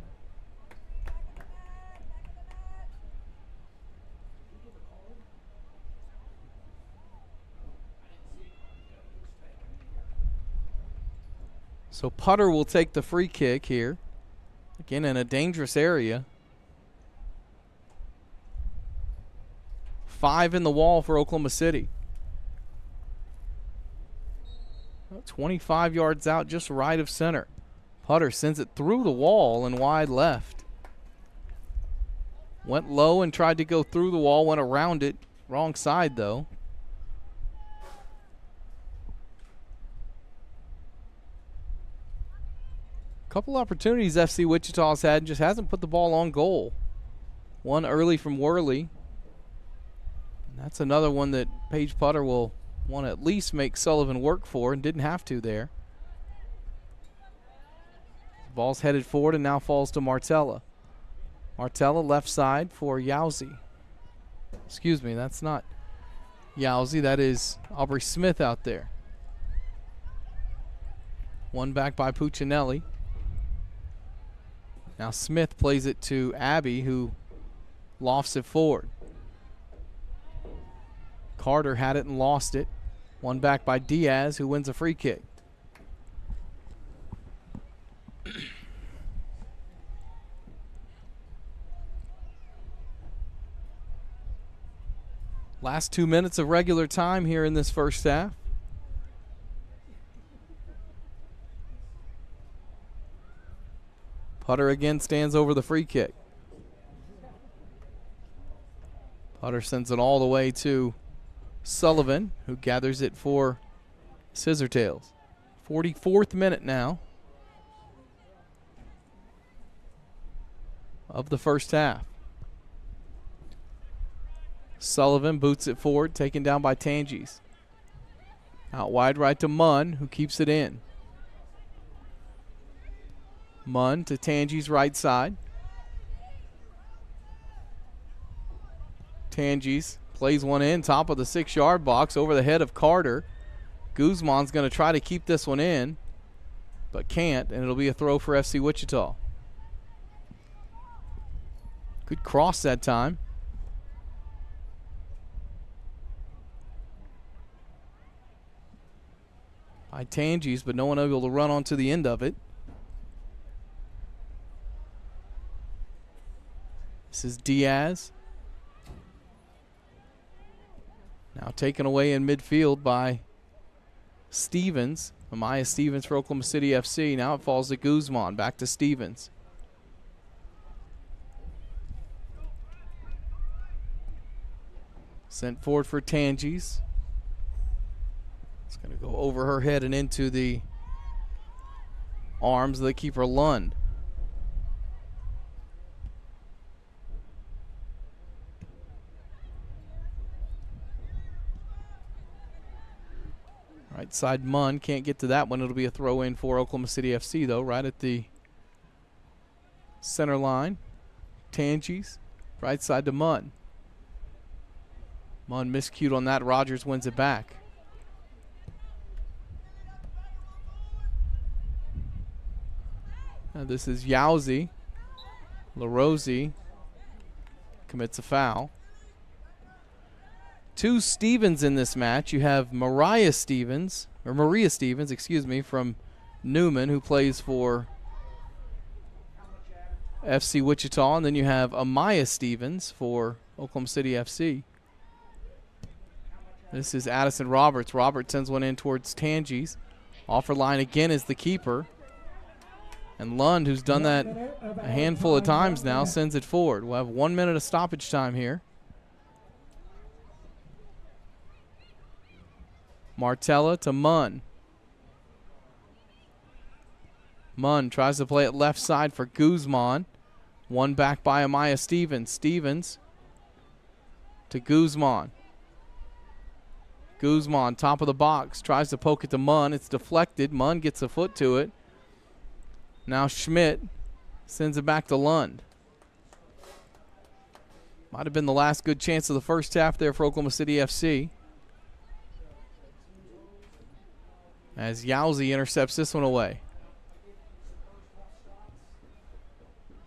So Putter will take the free kick here. Again, in a dangerous area. 5 in the wall for Oklahoma City. 25 yards out, just right of center. Putter sends it through the wall and wide left. Went low and tried to go through the wall, went around it. Wrong side, though. Couple opportunities FC Wichita's had and just hasn't put the ball on goal. One early from Worley. That's another one that Paige Putter will want to at least make Sullivan work for and didn't have to there. The ball's headed forward and now falls to Martella. Martella left side for Yowzy. Excuse me, that's not Yowzy. That is Aubrey Smith out there. One back by Puccinelli. Now Smith plays it to Abby, who lofts it forward. Carter had it and lost it. One back by Diaz, who wins a free kick. Last 2 minutes of regular time here in this first half. Putter again stands over the free kick. Putter sends it all the way to Sullivan, who gathers it for Scissortails. 44th minute now of the first half. Sullivan boots it forward, taken down by Tanges. Out wide right to Munn, who keeps it in. Munn to Tanges right side. Tanges plays one in, top of the 6-yard box, over the head of Carter. Guzman's going to try to keep this one in, but can't, and it'll be a throw for FC Wichita. Good cross that time. By Tanges, but no one able to run onto the end of it. This is Diaz. Now taken away in midfield by Stevens. Amaya Stevens for Oklahoma City FC. Now it falls to Guzman. Back to Stevens. Sent forward for Tanges. It's going to go over her head and into the arms of the keeper, Lund. Right side Munn can't get to that one. It'll be a throw in for Oklahoma City FC though, right at the center line. Tanges, right side to Munn. Munn miscued on that. Rogers wins it back. Now this is Yowzy. LaRosie commits a foul. Two Stevens in this match. You have Maria Stevens, excuse me, from Newman, who plays for FC Wichita, and then you have Amaya Stevens for Oklahoma City FC. This is Addison Roberts. Roberts sends one in towards Tanges. Offer line again is the keeper. And Lund, who's done that a handful of times now, sends it forward. We'll have 1 minute of stoppage time here. Martella to Munn. Munn tries to play it left side for Guzman. One back by Amaya Stevens. Stevens to Guzman. Guzman, top of the box, tries to poke it to Munn. It's deflected. Munn gets a foot to it. Now Schmidt sends it back to Lund. Might have been the last good chance of the first half there for Oklahoma City FC. As Yowzy intercepts this one away.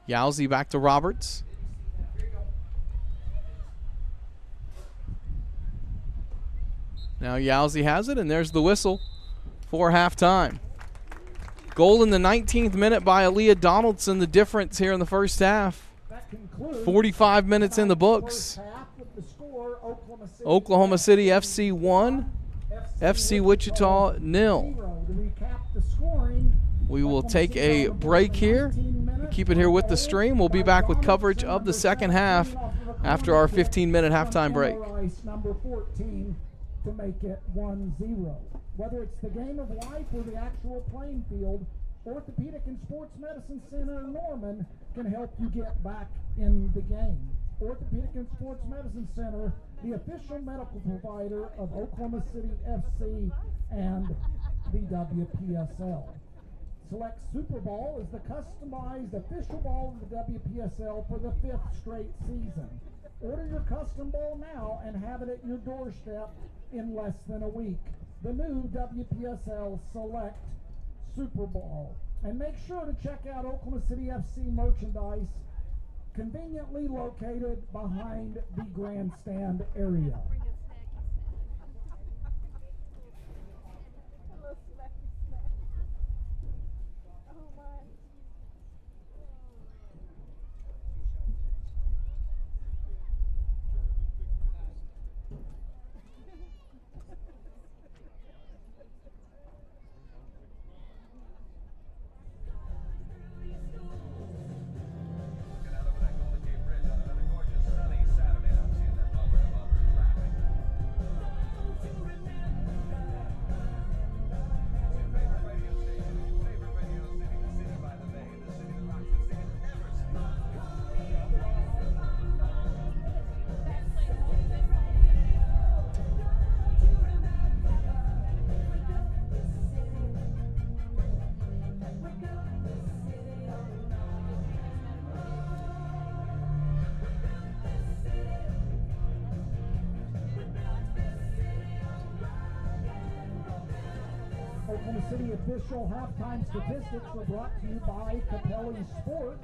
Yowzy back to Roberts. Now Yowzy has it, and there's the whistle for halftime. Goal in the 19th minute by Aaliyah Donaldson, the difference here in the first half. 45 minutes in the books. Oklahoma City FC 1, FC Wichita 0. We will take a break here. Keep it here with the stream. We'll be back with coverage of the second half after our 15-minute halftime break. Number 14 to make it 1-0. Whether it's the game of life or the actual playing field, Orthopedic and Sports Medicine Center Norman can help you get back in the game. Orthopedic and Sports Medicine Center, the official medical provider of Oklahoma City FC and the WPSL. Select Super Ball is the customized official ball of the WPSL for the 5th straight season. Order your custom ball now and have it at your doorstep in less than a week. The new WPSL Select Super Ball. And make sure to check out Oklahoma City FC merchandise, conveniently located behind the grandstand area. Oklahoma City official halftime statistics were brought to you by Capelli Sport.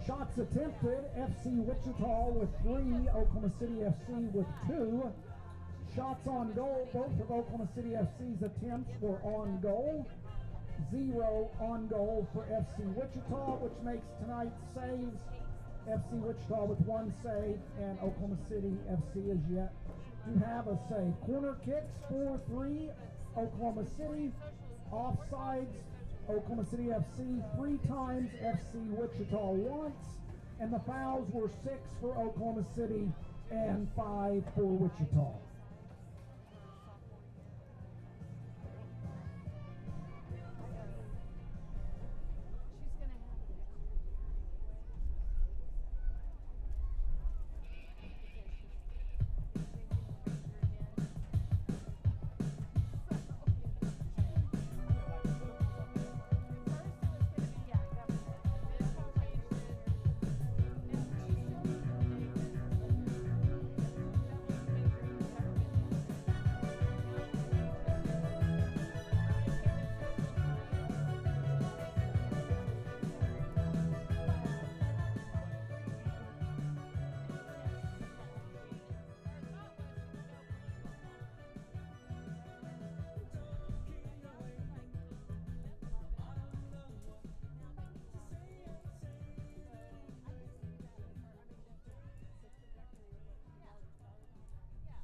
Shots attempted, FC Wichita with 3, Oklahoma City FC with 2. Shots on goal, both of Oklahoma City FC's attempts were on goal. 0 on goal for FC Wichita, which makes tonight's saves FC Wichita with 1 save, and Oklahoma City FC is yet to have a save. Corner kicks 4-3, Oklahoma City. Offsides, Oklahoma City FC 3 times, FC Wichita once, and the fouls were 6 for Oklahoma City and 5 for Wichita.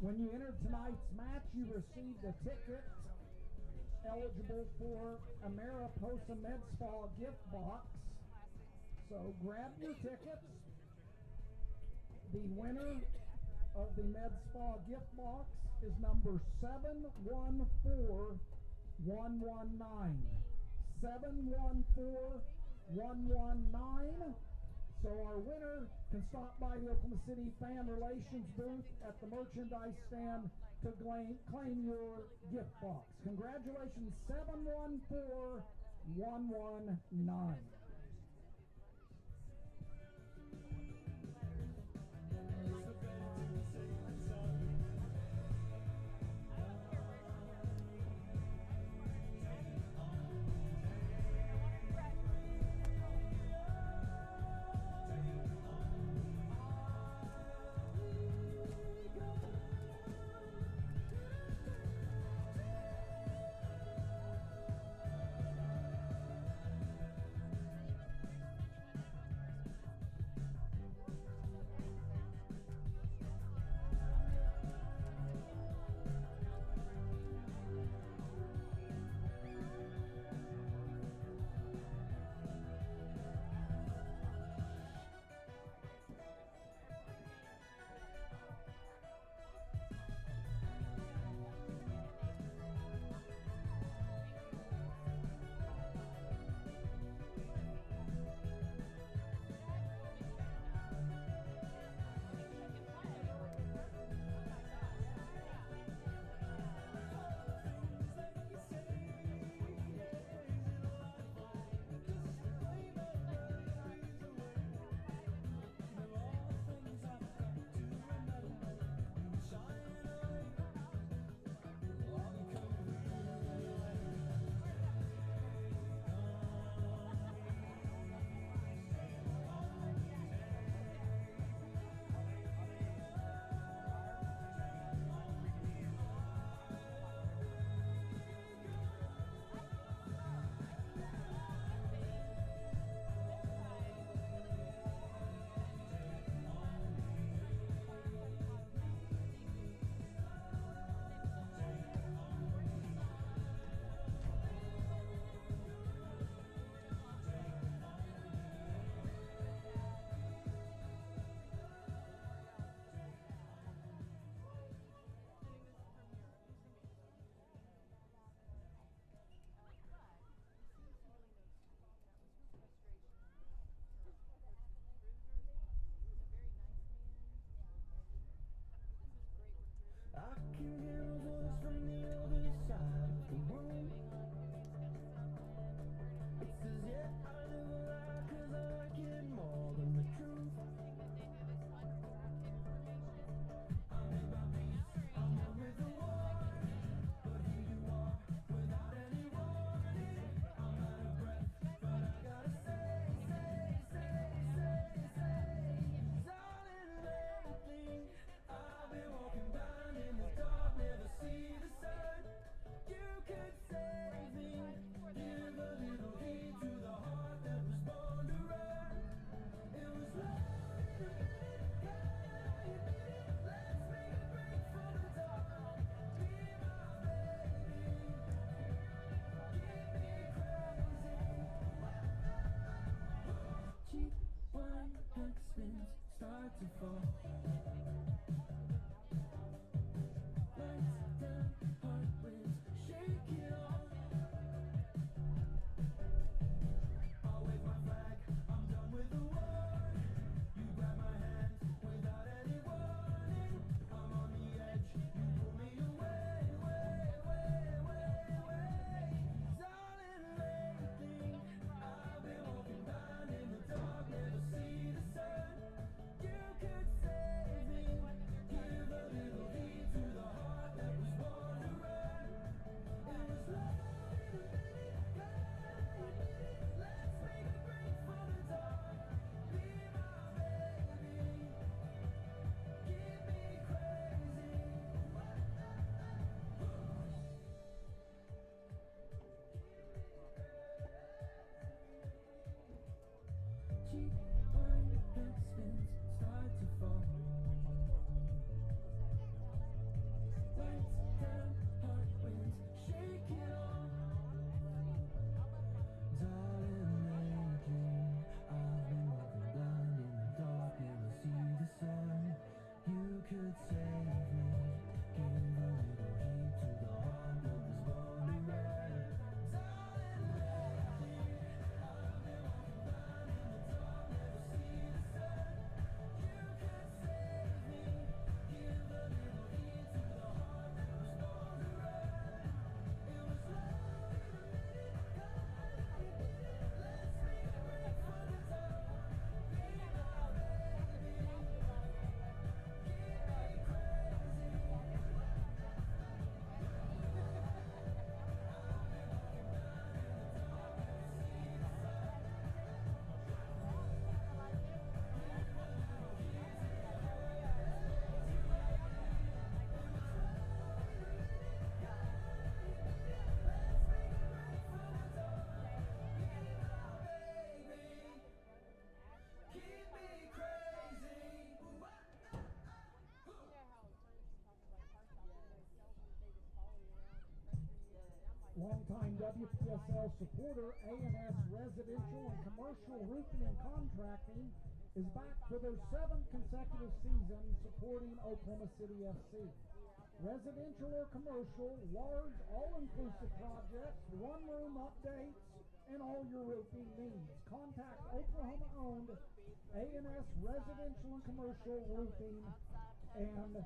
When you entered tonight's match, you received a ticket eligible for a Mariposa Med Spa gift box. So grab your tickets. The winner of the Med Spa gift box is number 714119. 714119. So our winner can stop by the Oklahoma City Fan Relations booth at the merchandise stand to claim your gift box. Congratulations, 714119. to fall. Lights down, heart winds, shake it off. I'll wave my flag, I'm done with the war. You grab my hand without any warning. I'm on the edge, you pull me away, way. Darling, lately I've been walking blind in the dark, never see the sun. You could save me, give a little heed to the heart that was born to run. It was love in a minute, God, you did it. Let's make a break for the dark. Be my baby, keep me crazy. Cheek line, head spins, start to fall. Lights down, heart winds, shake it off. Darling, lately I've been walking blind in the dark, never see the sun. You could save me, give a little heed to the heart that was born to run. Darling, lately I've been walking blind in the dark, never see the sun. You could save me, give a little heed to the heart that was born to run. It was love in a minute, God, you did it. Let's make a break for the dark. Be my baby, keep me crazy. Longtime WPSL supporter A&S Residential and Commercial Roofing and Contracting is back for their 7th consecutive season supporting Oklahoma City FC. Residential or commercial, large, all-inclusive projects, one-room updates, and all your roofing needs. Contact Oklahoma-owned A&S Residential and Commercial Roofing and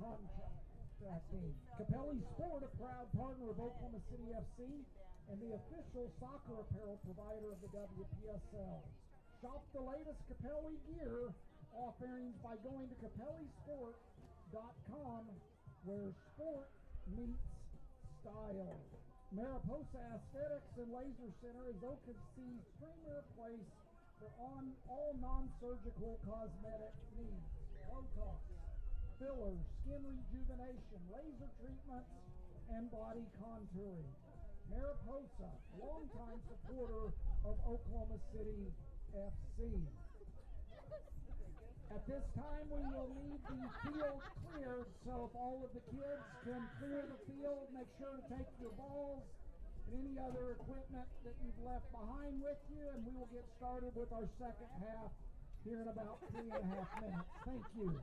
Contracting. Capelli Sport, a proud partner of Oklahoma City FC and the official soccer apparel provider of the WPSL. Shop the latest Capelli gear offerings by going to capellisport.com, where sport meets style. Mariposa Aesthetics and Laser Center is OKC's premier place for all non-surgical cosmetic needs. Botox, fillers, skin rejuvenation, laser treatments, and body contouring. Mariposa, longtime supporter of Oklahoma City FC. At this time, we will need the field cleared, so if all of the kids can clear the field, make sure to take your balls and any other equipment that you've left behind with you, and we will get started with our second half here in about 3.5 minutes. Thank you.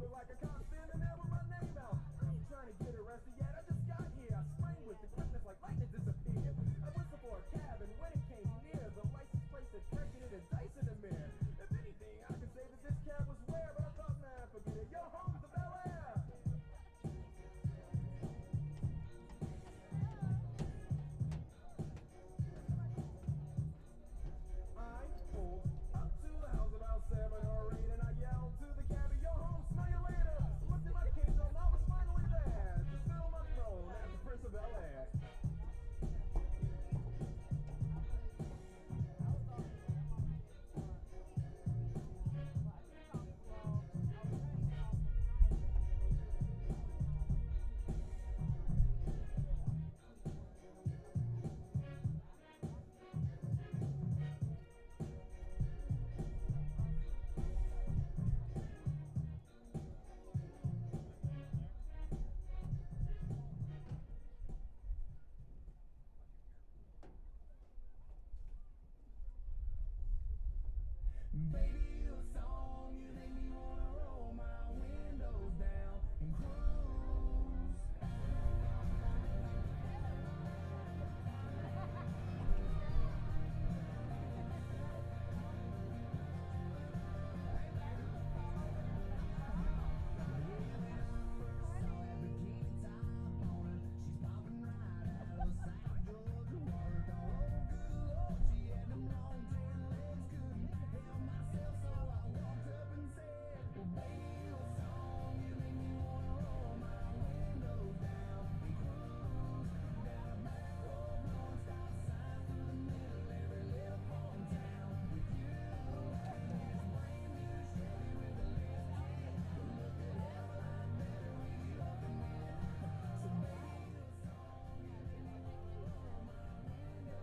Like a cop standing there with my name out. I ain't trying to get arrested yet, I just got here. I sprang with the quickness like lightning disappeared. I whistled for a cab and went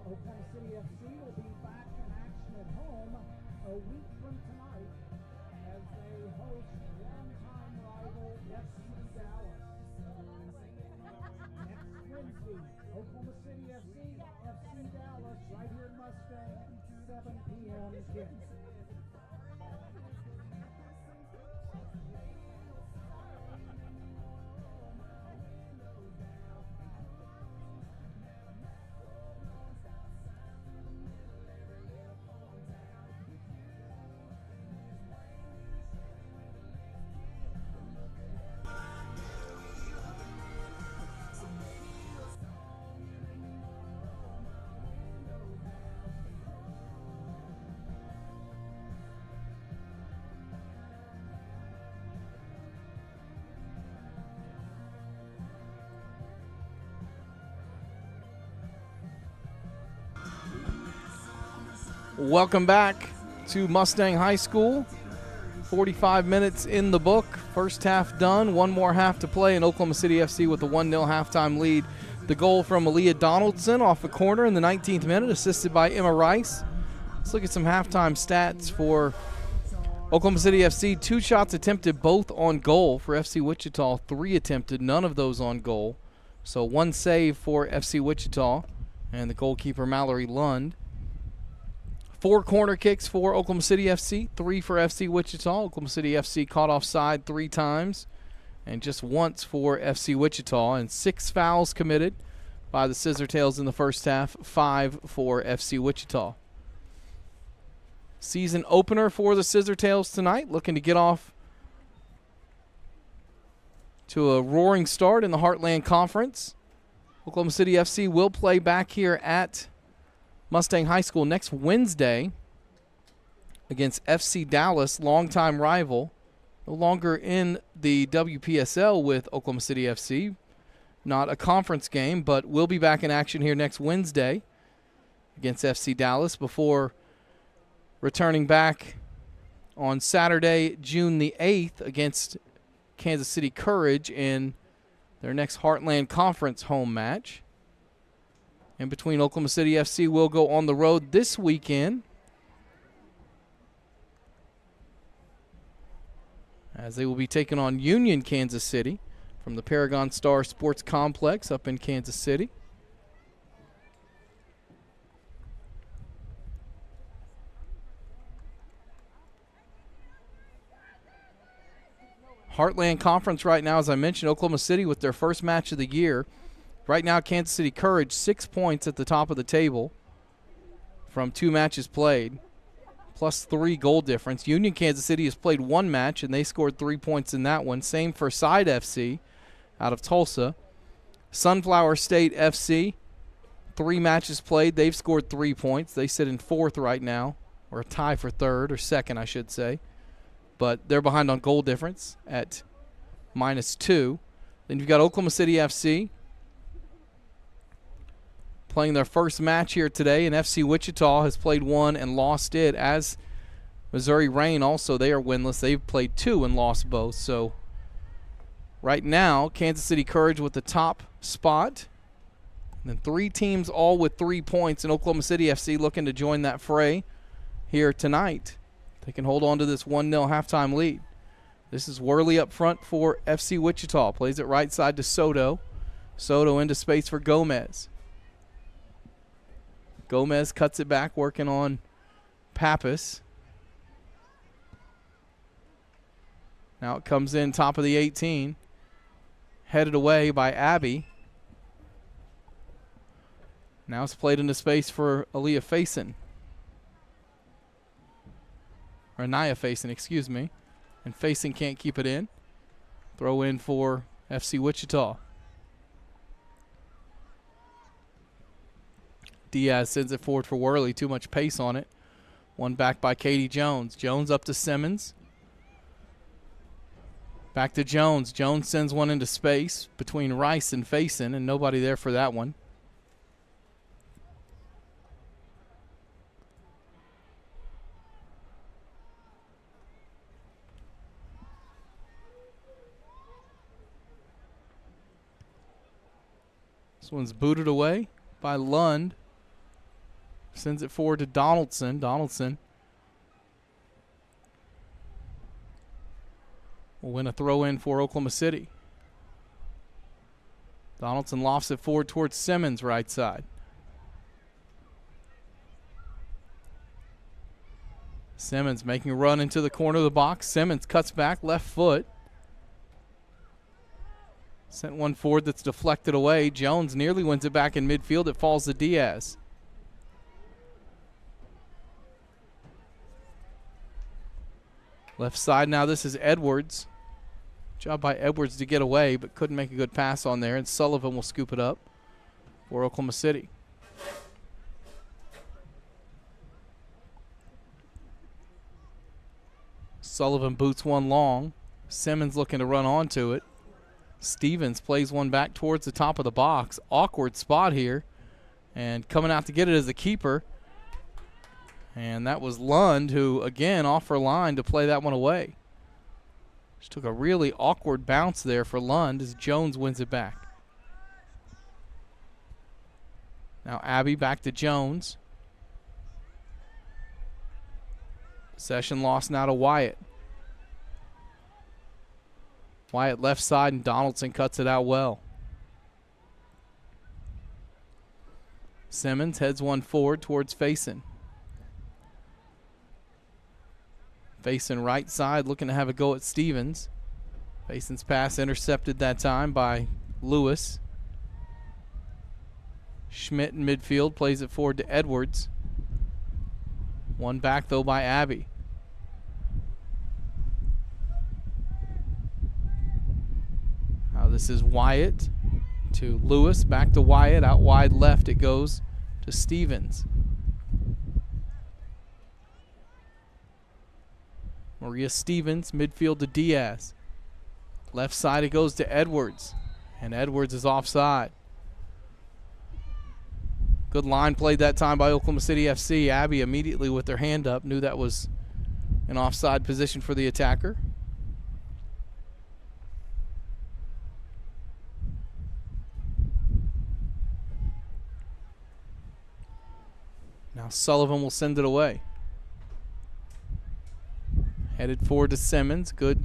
Oklahoma City FC will be back in action at home a week from tonight as they host longtime rival FC Dallas. Next Wednesday, Oklahoma City FC Dallas, right here in Mustang, 7 p.m. kick. Welcome back to Mustang High School. 45 minutes in the book. First half done. One more half to play, and Oklahoma City FC with a 1-0 halftime lead. The goal from Aaliyah Donaldson off a corner in the 19th minute, assisted by Emma Rice. Let's look at some halftime stats for Oklahoma City FC. 2 shots attempted, both on goal for FC Wichita. 3 attempted, none of those on goal. So 1 save for FC Wichita and the goalkeeper Mallory Lund. 4 corner kicks for Oklahoma City FC, 3 for FC Wichita. Oklahoma City FC caught offside 3 times and just once for FC Wichita. And 6 fouls committed by the Scissortails in the first half, 5 for FC Wichita. Season opener for the Scissortails tonight, looking to get off to a roaring start in the Heartland Conference. Oklahoma City FC will play back here at Mustang High School next Wednesday against FC Dallas, longtime rival, no longer in the WPSL with Oklahoma City FC. Not a conference game, but we'll be back in action here next Wednesday against FC Dallas before returning back on Saturday, June the 8th against Kansas City Courage in their next Heartland Conference home match. In between, Oklahoma City FC will go on the road this weekend as they will be taking on Union Kansas City from the Paragon Star Sports Complex up in Kansas City. Heartland Conference right now, as I mentioned, Oklahoma City with their first match of the year. Right now, Kansas City Courage, 6 points at the top of the table from 2 matches played, plus 3 goal difference. Union Kansas City has played 1 match, and they scored 3 points in that one. Same for Side FC out of Tulsa. Sunflower State FC, 3 matches played. They've scored 3 points. They sit in 4th right now, or a tie for 3rd, or 2nd, I should say. But they're behind on goal difference at -2. Then you've got Oklahoma City FC playing their first match here today, and FC Wichita has played 1 and lost it, as Missouri Reign also. They are winless. They've played 2 and lost both. So right now, Kansas City Courage with the top spot. And then 3 teams all with 3 points, and Oklahoma City FC looking to join that fray here tonight. They can hold on to this 1-0 halftime lead. This is Worley up front for FC Wichita. Plays it right side to Soto. Soto into space for Gomez. Gomez cuts it back, working on Pappas. Now it comes in top of the 18. Headed away by Abby. Now it's played into space for Aaliyah Faison. Or Naya Faison, excuse me. And Faison can't keep it in. Throw in for FC Wichita. Diaz sends it forward for Worley. Too much pace on it. One back by Katie Jones. Jones up to Simmons. Back to Jones. Jones sends one into space between Rice and Faison, and nobody there for that one. This one's booted away by Lund. Sends it forward to Donaldson. Donaldson will win a throw in for Oklahoma City. Donaldson lofts it forward towards Simmons, right side. Simmons making a run into the corner of the box. Simmons cuts back, left foot. Sent one forward that's deflected away. Jones nearly wins it back in midfield. It falls to Diaz. Left side now, this is Edwards. Job by Edwards to get away, but couldn't make a good pass on there, and Sullivan will scoop it up for Oklahoma City. Sullivan boots one long. Simmons looking to run onto it. Stevens plays one back towards the top of the box. Awkward spot here. And coming out to get it is the keeper. And that was Lund, who, again, off her line to play that one away. Just took a really awkward bounce there for Lund as Jones wins it back. Now Abby back to Jones. Possession lost now to Wyatt. Wyatt left side, and Donaldson cuts it out well. Simmons heads one forward towards Faison. Faison right side looking to have a go at Stevens. Faison's pass intercepted that time by Lewis. Schmidt in midfield plays it forward to Edwards. One back though by Abby. Now this is Wyatt to Lewis, back to Wyatt, out wide left it goes to Stevens. Maria Stevens, midfield to Diaz. Left side it goes to Edwards, and Edwards is offside. Good line played that time by Oklahoma City FC. Abby immediately with their hand up knew that was an offside position for the attacker. Now Sullivan will send it away. Headed forward to Simmons. Good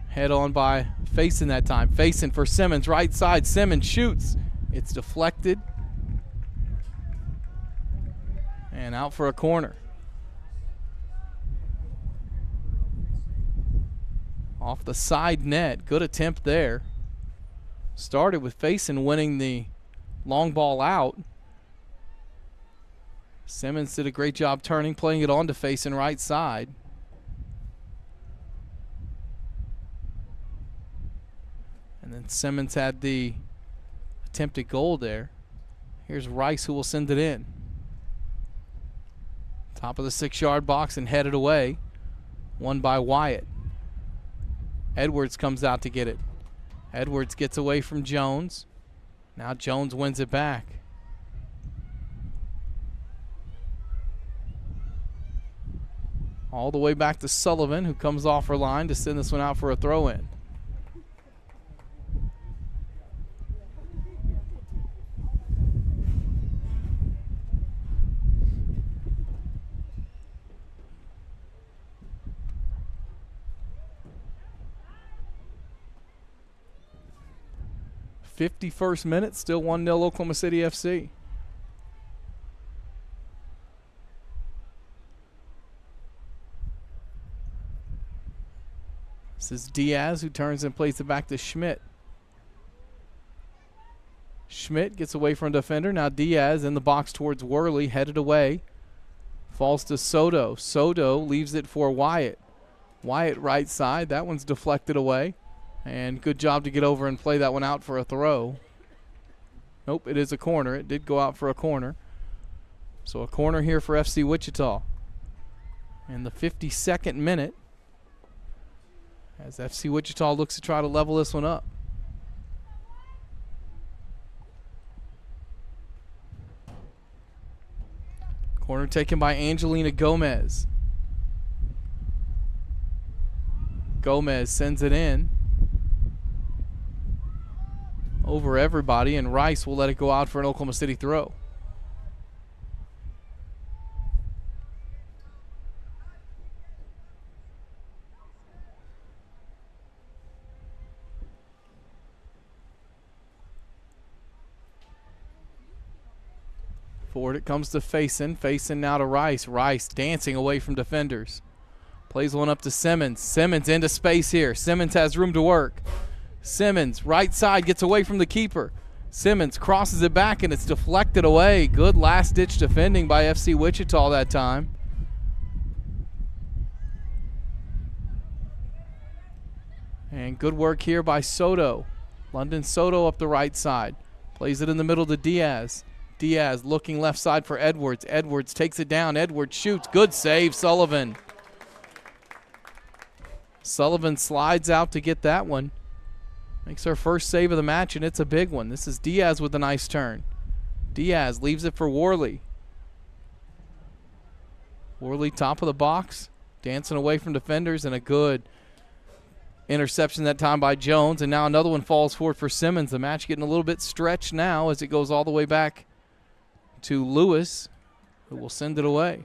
head on by Faison that time. Faison for Simmons, right side. Simmons shoots. It's deflected. And out for a corner. Off the side net. Good attempt there. Started with Faison winning the long ball out. Simmons did a great job turning, playing it on to Faison right side. And then Simmons had the attempted goal there. Here's Rice who will send it in. Top of the 6-yard box and headed away. Won by Wyatt. Edwards comes out to get it. Edwards gets away from Jones. Now Jones wins it back. All the way back to Sullivan, who comes off her line to send this one out for a throw-in. '51st minute, still 1-0 Oklahoma City FC. This is Diaz, who turns and plays it back to Schmidt. Schmidt gets away from defender. Now Diaz in the box towards Worley, headed away. Falls to Soto. Soto leaves it for Wyatt. Wyatt right side. That one's deflected away. And good job to get over and play that one out for a throw. Nope, it is a corner. It did go out for a corner. So a corner here for FC Wichita. In the 52nd minute, as FC Wichita looks to try to level this one up. Corner taken by Angelina Gomez. Gomez sends it in over everybody, and Rice will let it go out for an Oklahoma City throw. Forward it comes to Faison. Faison now to Rice. Rice dancing away from defenders. Plays one up to Simmons. Simmons into space here. Simmons has room to work. Simmons, right side, gets away from the keeper. Simmons crosses it back, and it's deflected away. Good last-ditch defending by FC Wichita that time. And good work here by Soto. London Soto up the right side. Plays it in the middle to Diaz. Diaz looking left side for Edwards. Edwards takes it down. Edwards shoots. Good save, Sullivan. Sullivan slides out to get that one. Makes her first save of the match, and it's a big one. This is Diaz with a nice turn. Diaz leaves it for Worley. Worley top of the box, dancing away from defenders, and a good interception that time by Jones. And now another one falls forward for Simmons. The match getting a little bit stretched now as it goes all the way back to Lewis, who will send it away.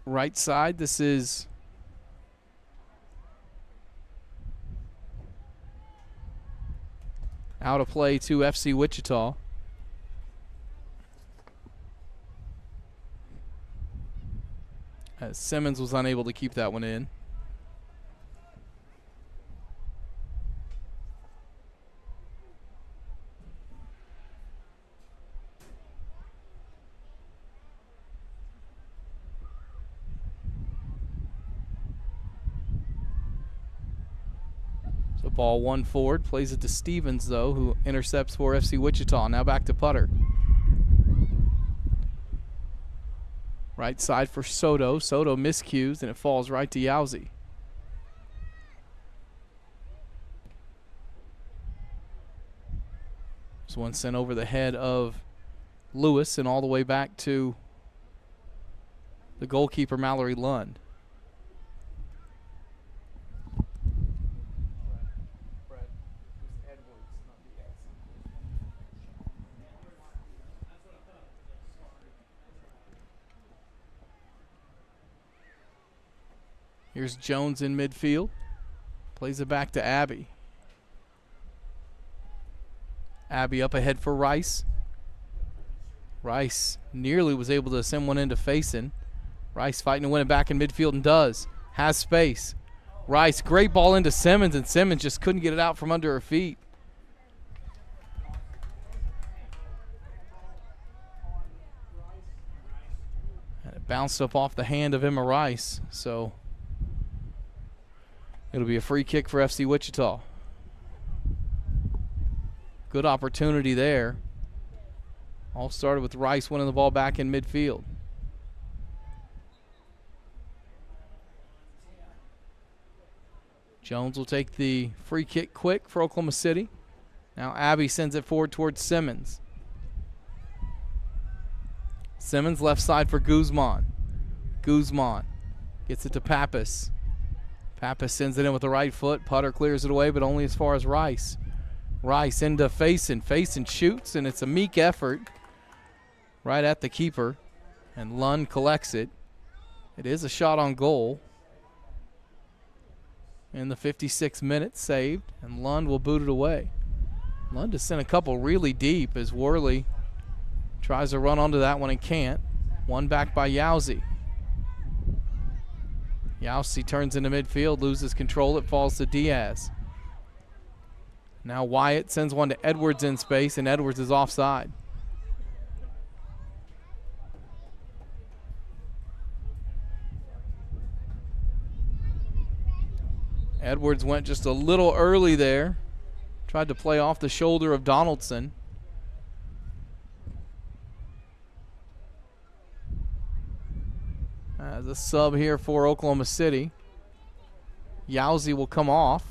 Right side, this is out of play to FC Wichita. As Simmons was unable to keep that one in. Ball one forward, plays it to Stevens, though, who intercepts for FC Wichita. Now back to Putter. Right side for Soto. Soto miscues, and it falls right to Yowzy. This one sent over the head of Lewis and all the way back to the goalkeeper, Mallory Lund. Here's Jones in midfield. Plays it back to Abby. Abby up ahead for Rice. Rice nearly was able to send one into Faison. Rice fighting to win it back in midfield and does. Has space. Rice, great ball into Simmons, and Simmons just couldn't get it out from under her feet. And it bounced up off the hand of Emma Rice, so it'll be a free kick for FC Wichita. Good opportunity there. All started with Rice winning the ball back in midfield. Jones will take the free kick quick for Oklahoma City. Now Abby sends it forward towards Simmons. Simmons left side for Guzman. Guzman gets it to Pappas. Pappas sends it in with the right foot. Putter clears it away, but only as far as Rice. Rice into Faison. Faison shoots, and it's a meek effort right at the keeper. And Lund collects it. It is a shot on goal. In the 56th minute, saved, and Lund will boot it away. Lund has sent a couple really deep as Worley tries to run onto that one and can't. One back by Yowzy. Yowzy turns into midfield, loses control, it falls to Diaz. Now Wyatt sends one to Edwards in space, and Edwards is offside. Edwards went just a little early there. Tried to play off the shoulder of Donaldson. As a sub here for Oklahoma City. Yowzy will come off.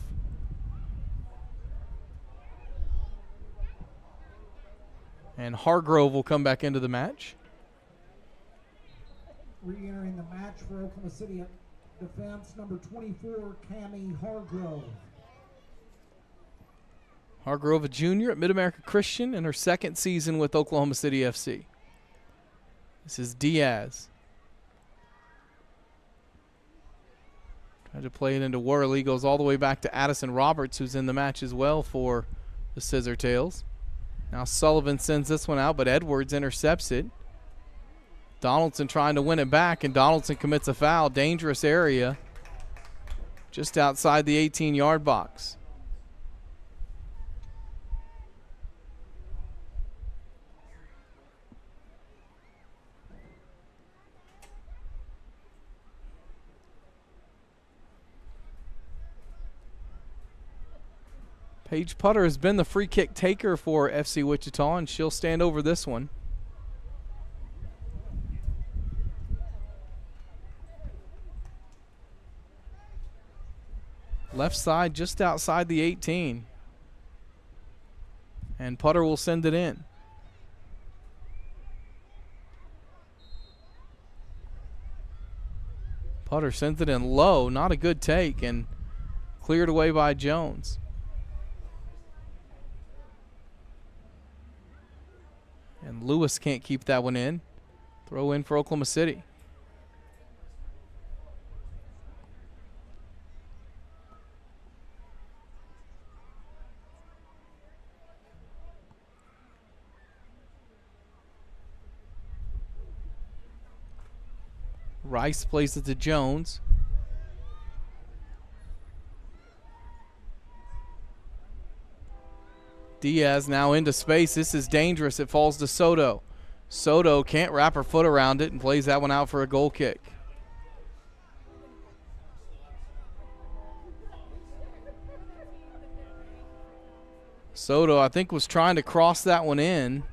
And Hargrove will come back into the match. Re-entering the match for Oklahoma City defense, number 24, Cammie Hargrove. Hargrove, a junior at Mid-America Christian in her second season with Oklahoma City FC. This is Diaz. Tried to play it into Worley. Goes all the way back to Addison Roberts, who's in the match as well for the Scissor Tails. Now Sullivan sends this one out, but Edwards intercepts it. Donaldson trying to win it back, and Donaldson commits a foul. Dangerous area just outside the 18-yard box. Paige Putter has been the free kick taker for FC Wichita, and she'll stand over this one. Left side just outside the 18. And Putter will send it in. Putter sends it in low, not a good take, and cleared away by Jones. And Lewis can't keep that one in. Throw in for Oklahoma City. Rice plays it to Jones. Diaz now into space. This is dangerous. It falls to Soto. Soto can't wrap her foot around it and plays that one out for a goal kick. Soto, I think, was trying to cross that one in.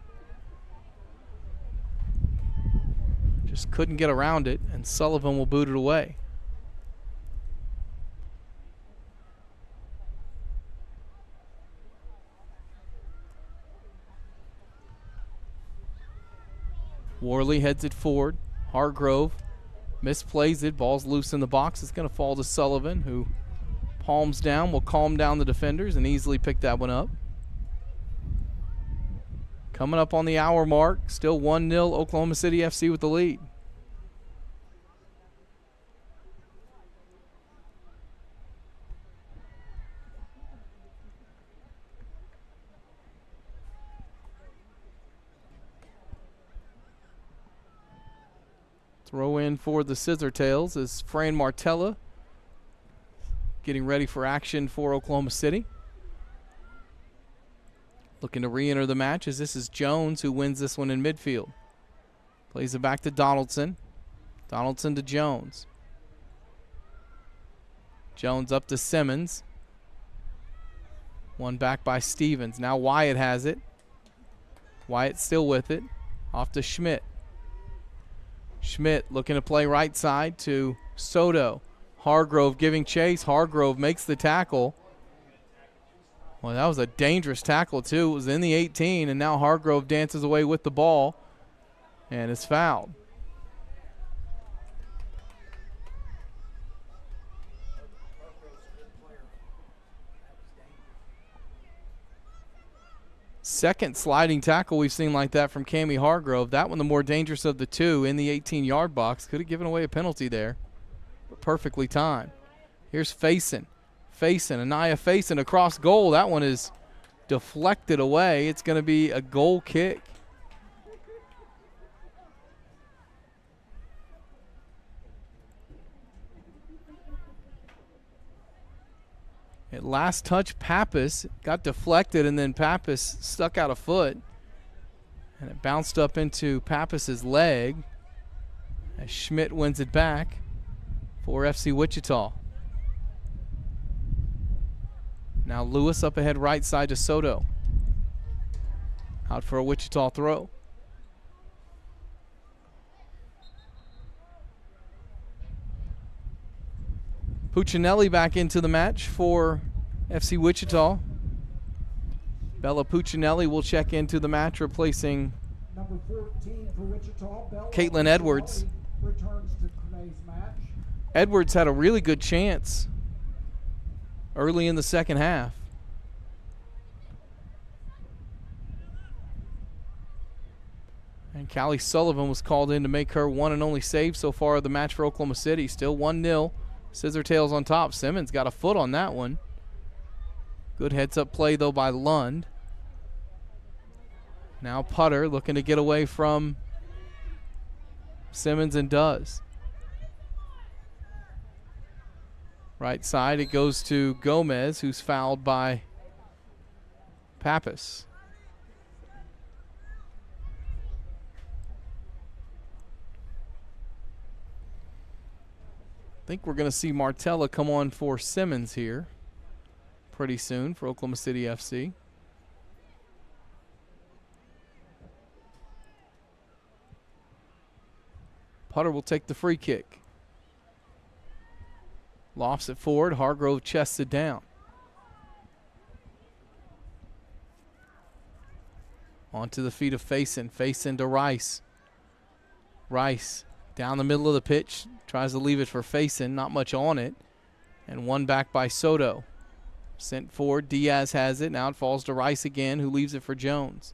Just couldn't get around it, and Sullivan will boot it away. Worley heads it forward. Hargrove misplays it. Ball's loose in the box. It's going to fall to Sullivan, who palms down, will calm down the defenders and easily pick that one up. Coming up on the hour mark, still 1-0 Oklahoma City FC with the lead. Throw in for the Scissor Tails is Fran Martella getting ready for action for Oklahoma City. Looking to re-enter the match as this is Jones who wins this one in midfield. Plays it back to Donaldson. Donaldson to Jones. Jones up to Simmons. One back by Stevens. Now Wyatt has it. Wyatt still with it. Off to Schmidt. Schmidt looking to play right side to Soto. Hargrove giving chase. Hargrove makes the tackle. Well, that was a dangerous tackle, too. It was in the 18, and now Hargrove dances away with the ball and is fouled. Second sliding tackle we've seen like that from Cammie Hargrove. That one the more dangerous of the two in the 18-yard box. Could have given away a penalty there, but perfectly timed. Here's Faison. Anaya Faison across goal. That one is deflected away. It's going to be a goal kick. At last touch, Pappas got deflected, and then Pappas stuck out a foot, and it bounced up into Pappas's leg as Schmidt wins it back for FC Wichita. Now Lewis up ahead right side to Soto. Out for a Wichita throw. Puccinelli back into the match for FC Wichita. Bella Puccinelli will check into the match, replacing Number 14 for Wichita, Bella Caitlin Edwards. returns to today's match. Edwards had a really good chance early in the second half. And Callie Sullivan was called in to make her one and only save so far of the match for Oklahoma City. Still 1-0. Scissor tails on top. Simmons got a foot on that one. Good heads-up play, though, by Lund. Now Putter looking to get away from Simmons and does. Right side, it goes to Gomez, who's fouled by Pappas. I think we're going to see Martella come on for Simmons here pretty soon for Oklahoma City FC. Putter will take the free kick. Lofts it forward. Hargrove chests it down. Onto the feet of Faison. Faison to Rice. Rice down the middle of the pitch. Tries to leave it for Faison. Not much on it. And one back by Soto. Sent forward. Diaz has it. Now it falls to Rice again, who leaves it for Jones.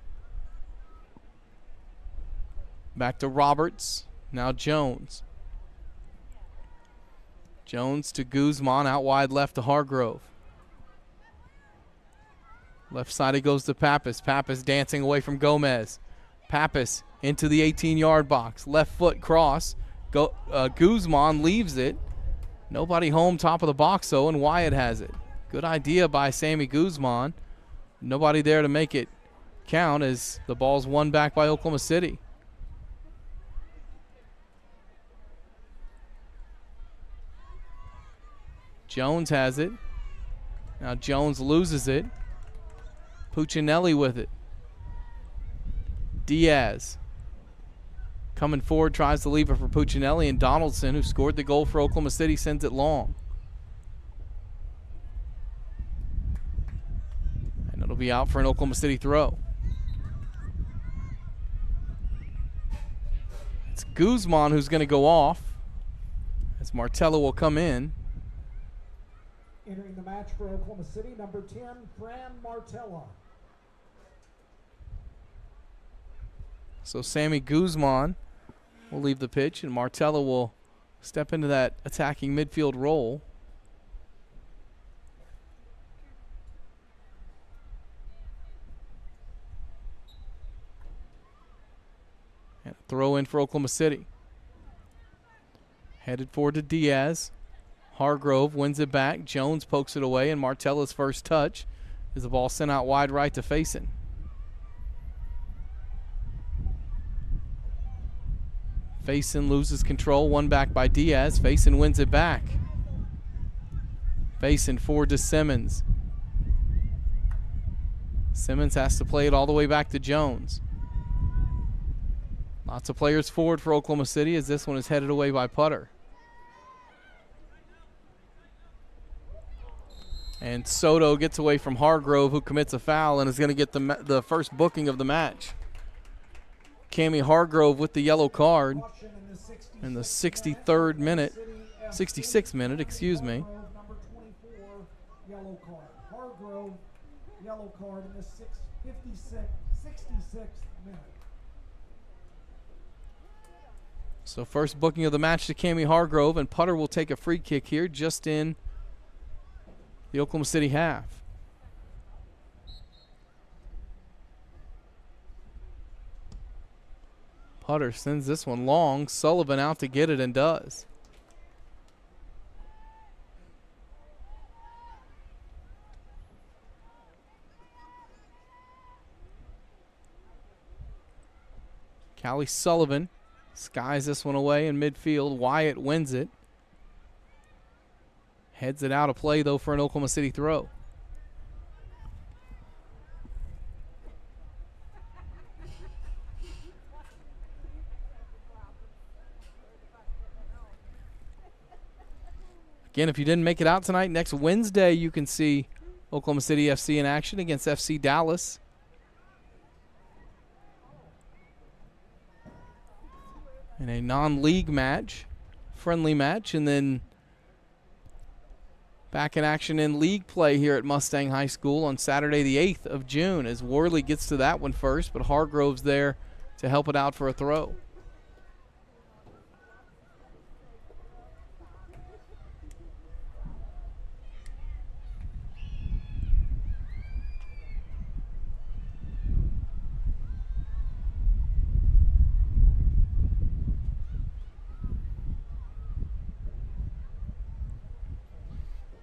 Back to Roberts. Now Jones. Jones to Guzman. Out wide left to Hargrove. Left side it goes to Pappas. Pappas dancing away from Gomez. Pappas into the 18-yard box. Left foot cross. Guzman leaves it. Nobody home top of the box, though, and Wyatt has it. Good idea by Sammy Guzman. Nobody there to make it count as the ball's won back by Oklahoma City. Jones has it. Now Jones loses it. Puccinelli with it. Diaz coming forward, tries to leave it for Puccinelli, and Donaldson, who scored the goal for Oklahoma City, sends it long. And it'll be out for an Oklahoma City throw. It's Guzman who's going to go off as Martella will come in. Entering the match for Oklahoma City, number 10, Fran Martella. So Sammy Guzman will leave the pitch, and Martella will step into that attacking midfield role. And a throw in for Oklahoma City. Headed forward to Diaz. Hargrove wins it back. Jones pokes it away, and Martella's first touch is the ball sent out wide right to Faison. Faison loses control. One back by Diaz. Faison wins it back. Faison forward to Simmons. Simmons has to play it all the way back to Jones. Lots of players forward for Oklahoma City as this one is headed away by Putter. And Soto gets away from Hargrove, who commits a foul and is going to get the first booking of the match. Cammie Hargrove with the yellow card in the 66th minute, excuse me. Number 24, yellow card. Hargrove, yellow card in the 56th So first booking of the match to Cammie Hargrove, and Putter will take a free kick here just in the Oklahoma City half. Putter sends this one long. Sullivan out to get it and does. Callie Sullivan skies this one away in midfield. Wyatt wins it. Heads it out of play, though, for an Oklahoma City throw. Again, if you didn't make it out tonight, next Wednesday you can see Oklahoma City FC in action against FC Dallas. In a non-league match, friendly match, and then back in action in league play here at Mustang High School on Saturday the 8th of June as Worley gets to that one first, but Hargrove's there to help it out for a throw.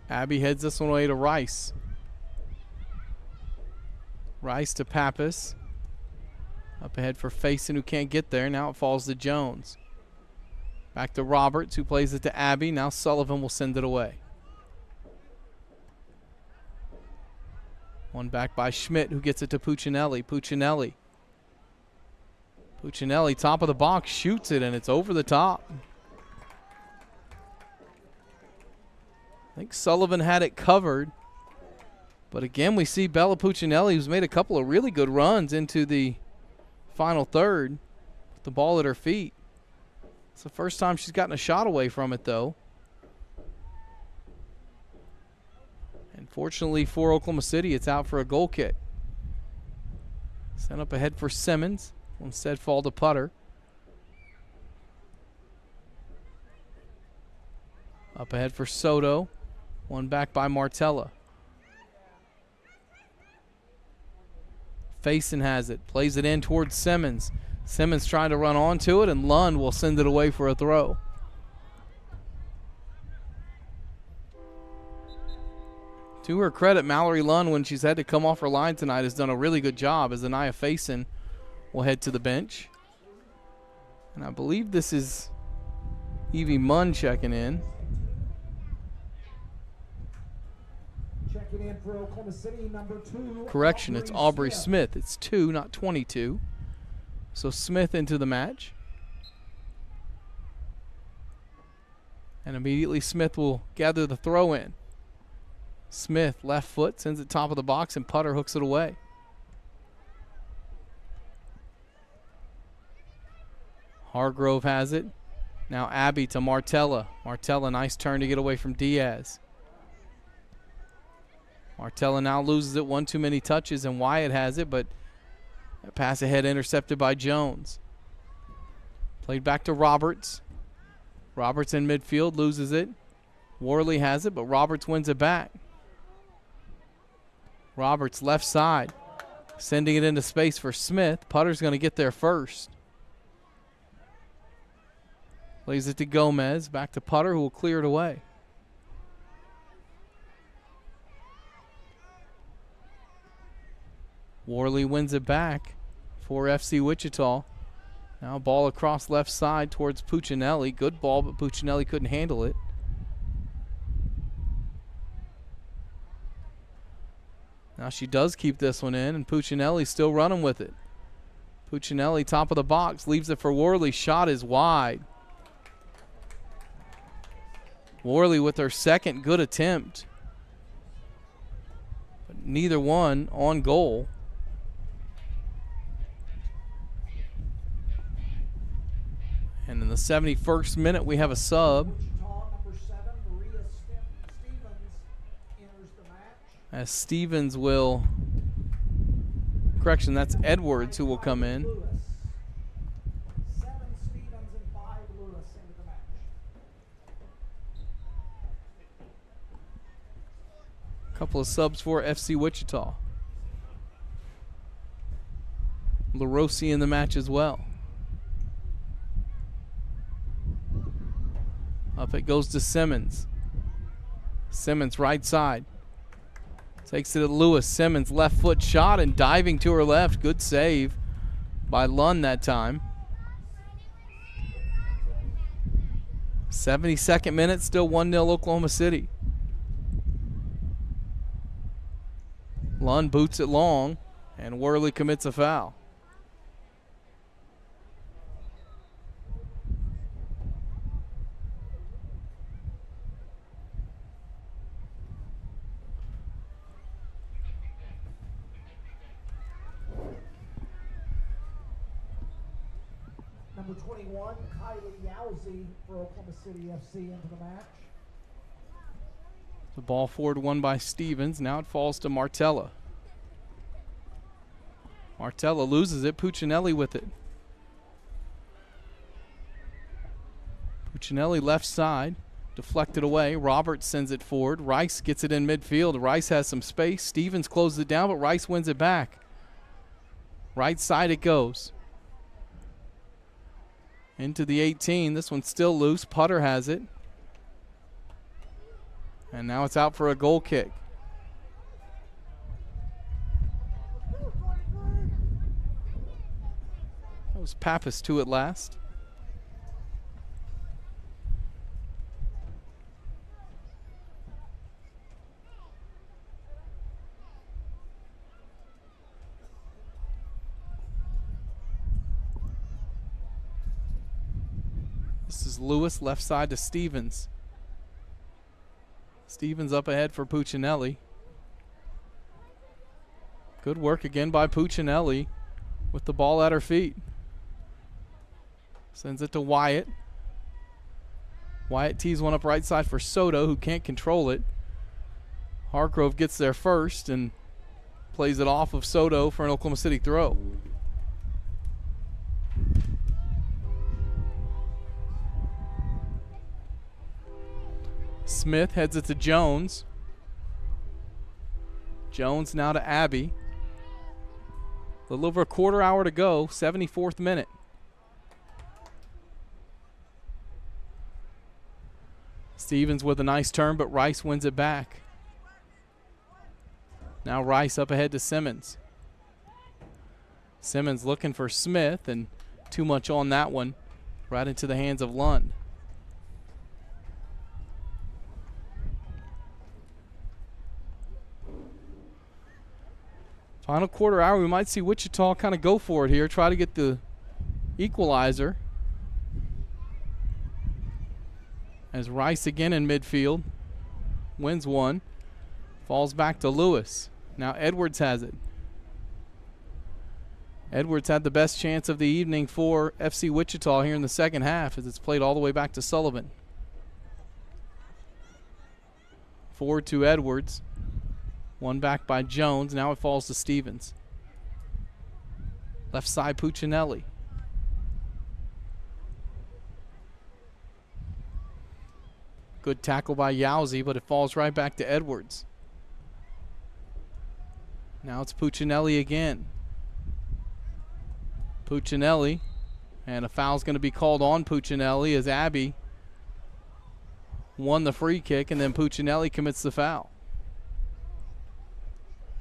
Abby heads this one away to Rice. Rice to Pappas. Up ahead for Faison, who can't get there. Now it falls to Jones. Back to Roberts, who plays it to Abby. Now Sullivan will send it away. One back by Schmidt, who gets it to Puccinelli. Puccinelli, top of the box, shoots it, and it's over the top. I think Sullivan had it covered. But again, we see Bella Puccinelli, who's made a couple of really good runs into the final third with the ball at her feet. It's the first time she's gotten a shot away from it, though. And fortunately for Oklahoma City, it's out for a goal kick. Sent up ahead for Simmons. Will instead fall to Putter. Up ahead for Soto. One back by Martella. Faison has it. Plays it in towards Simmons. Simmons trying to run onto it, and Lund will send it away for a throw. To her credit, Mallory Lund, when she's had to come off her line tonight, has done a really good job as Anaya Faison will head to the bench. And I believe this is Evie Munn checking in. Checking in for Oklahoma City, number 2. Correction, it's Aubrey Smith. It's 2, not 22. So Smith into the match. And immediately Smith will gather the throw in. Smith, left foot, sends it top of the box, and Putter hooks it away. Hargrove has it. Now Abby to Martella. Martella, nice turn to get away from Diaz. Martella now loses it, one too many touches, and Wyatt has it, but a pass ahead intercepted by Jones. Played back to Roberts. Roberts in midfield, loses it. Worley has it, but Roberts wins it back. Roberts left side, sending it into space for Smith. Putter's going to get there first. Plays it to Gomez, back to Putter, who will clear it away. Worley wins it back for FC Wichita. Now ball across left side towards Puccinelli. Good ball, but Puccinelli couldn't handle it. Now she does keep this one in, and Puccinelli's still running with it. Puccinelli, top of the box, leaves it for Worley. Shot is wide. Worley with her second good attempt, but neither one on goal. And in the 71st minute, we have a sub. Number 7, Maria Stevens enters the match. As Stevens will, correction, that's Edwards who will come in. 7 Stevens and 5 Couple of subs for FC Wichita. LaRossi in the match as well. Up it goes to Simmons. Simmons right side. Takes it to Lewis. Simmons left foot shot and diving to her left. Good save by Lund that time. 72nd minute, still 1-0 Oklahoma City. Lund boots it long, and Worley commits a foul. Number 21, Kylie Yowzy for Oklahoma City FC into the match. The ball forward won by Stevens. Now it falls to Martella. Martella loses it. Puccinelli with it. Puccinelli left side. Deflected away. Roberts sends it forward. Rice gets it in midfield. Rice has some space. Stevens closes it down, but Rice wins it back. Right side it goes. Into the 18. This one's still loose. Putter has it. And now it's out for a goal kick. That was Pappas to it last. This is Lewis, left side to Stevens. Stevens up ahead for Puccinelli. Good work again by Puccinelli with the ball at her feet. Sends it to Wyatt. Wyatt tees one up right side for Soto, who can't control it. Hargrove gets there first and plays it off of Soto for an Oklahoma City throw. Smith heads it to Jones. Jones now to Abbey. A little over a quarter hour to go, 74th minute. Stevens with a nice turn, but Rice wins it back. Now Rice up ahead to Simmons. Simmons looking for Smith, and too much on that one. Right into the hands of Lund. Final quarter hour, we might see Wichita kind of go for it here, try to get the equalizer. As Rice again in midfield, wins one, falls back to Lewis. Now Edwards has it. Edwards had the best chance of the evening for FC Wichita here in the second half as it's played all the way back to Sullivan. Forward to Edwards. One back by Jones. Now it falls to Stevens. Left side Puccinelli. Good tackle by Yowzy, but it falls right back to Edwards. Now it's Puccinelli again. Puccinelli, and a foul's going to be called on Puccinelli as Abbey won the free kick, and then Puccinelli commits the foul.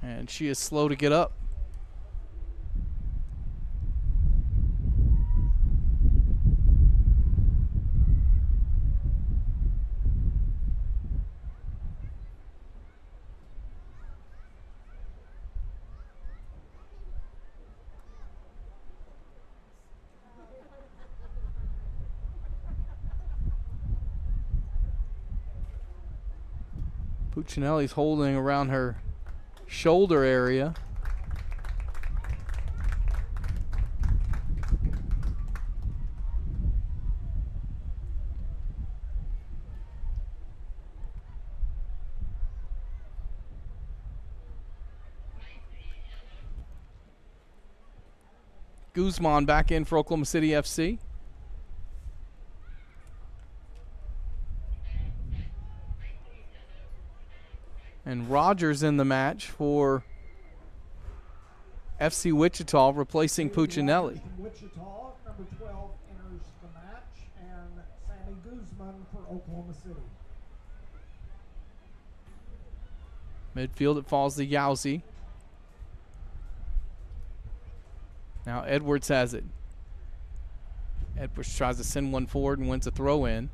And she is slow to get up. Puccinelli's holding around her shoulder area. Guzman back in for Oklahoma City FC. And Rogers in the match for FC Wichita, replacing Puccinelli. Wichita, number 12, enters the match, and Sammy Guzman for Oklahoma City. Midfield, it falls to Yowzy. Now Edwards has it. Edwards tries to send one forward and wins a throw in.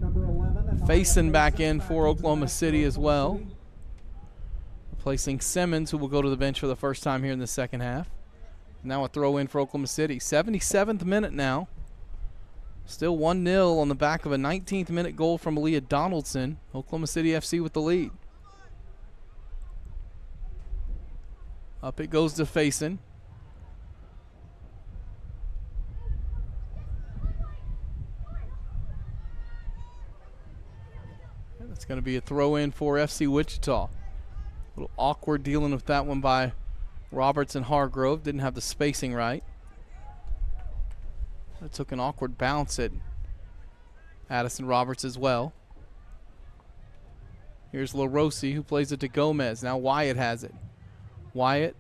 Number 11. Faison back in for Oklahoma City as well. Replacing Simmons, who will go to the bench for the first time here in the second half. Now a throw in for Oklahoma City. 77th minute now. Still 1-0 on the back of a 19th minute goal from Aaliyah Donaldson. Oklahoma City FC with the lead. Up it goes to Faison. It's going to be a throw in for FC Wichita. A little awkward dealing with that one by Roberts and Hargrove. Didn't have the spacing right. It took an awkward bounce at Addison Roberts as well. Here's LaRossi, who plays it to Gomez. Now Wyatt has it. Wyatt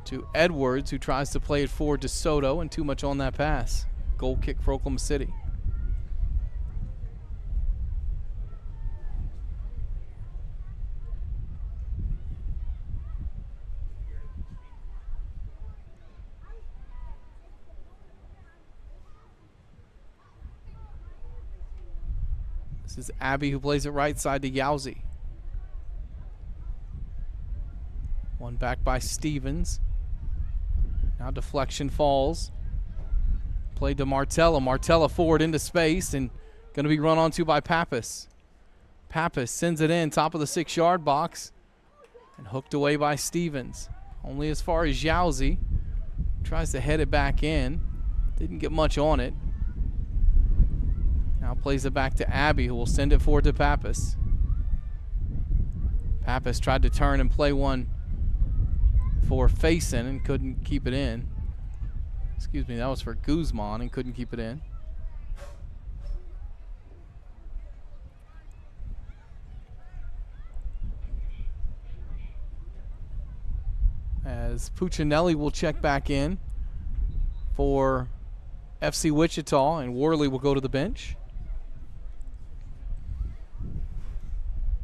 to Edwards, who tries to play it forward to Soto, and too much on that pass. Goal kick for Oklahoma City. This is Abby, who plays it right side to Yowzy. One back by Stevens. Now deflection falls. Played to Martella. Martella forward into space and going to be run onto by Pappas. Pappas sends it in, top of the 6-yard box, and hooked away by Stevens. Only as far as Yowzy. Tries to head it back in. Didn't get much on it. Now plays it back to Abby, who will send it forward to Pappas. Pappas tried to turn and play one for Faison and couldn't keep it in. Excuse me, that was for Guzman and couldn't keep it in. As Puccinelli will check back in for FC Wichita, and Worley will go to the bench.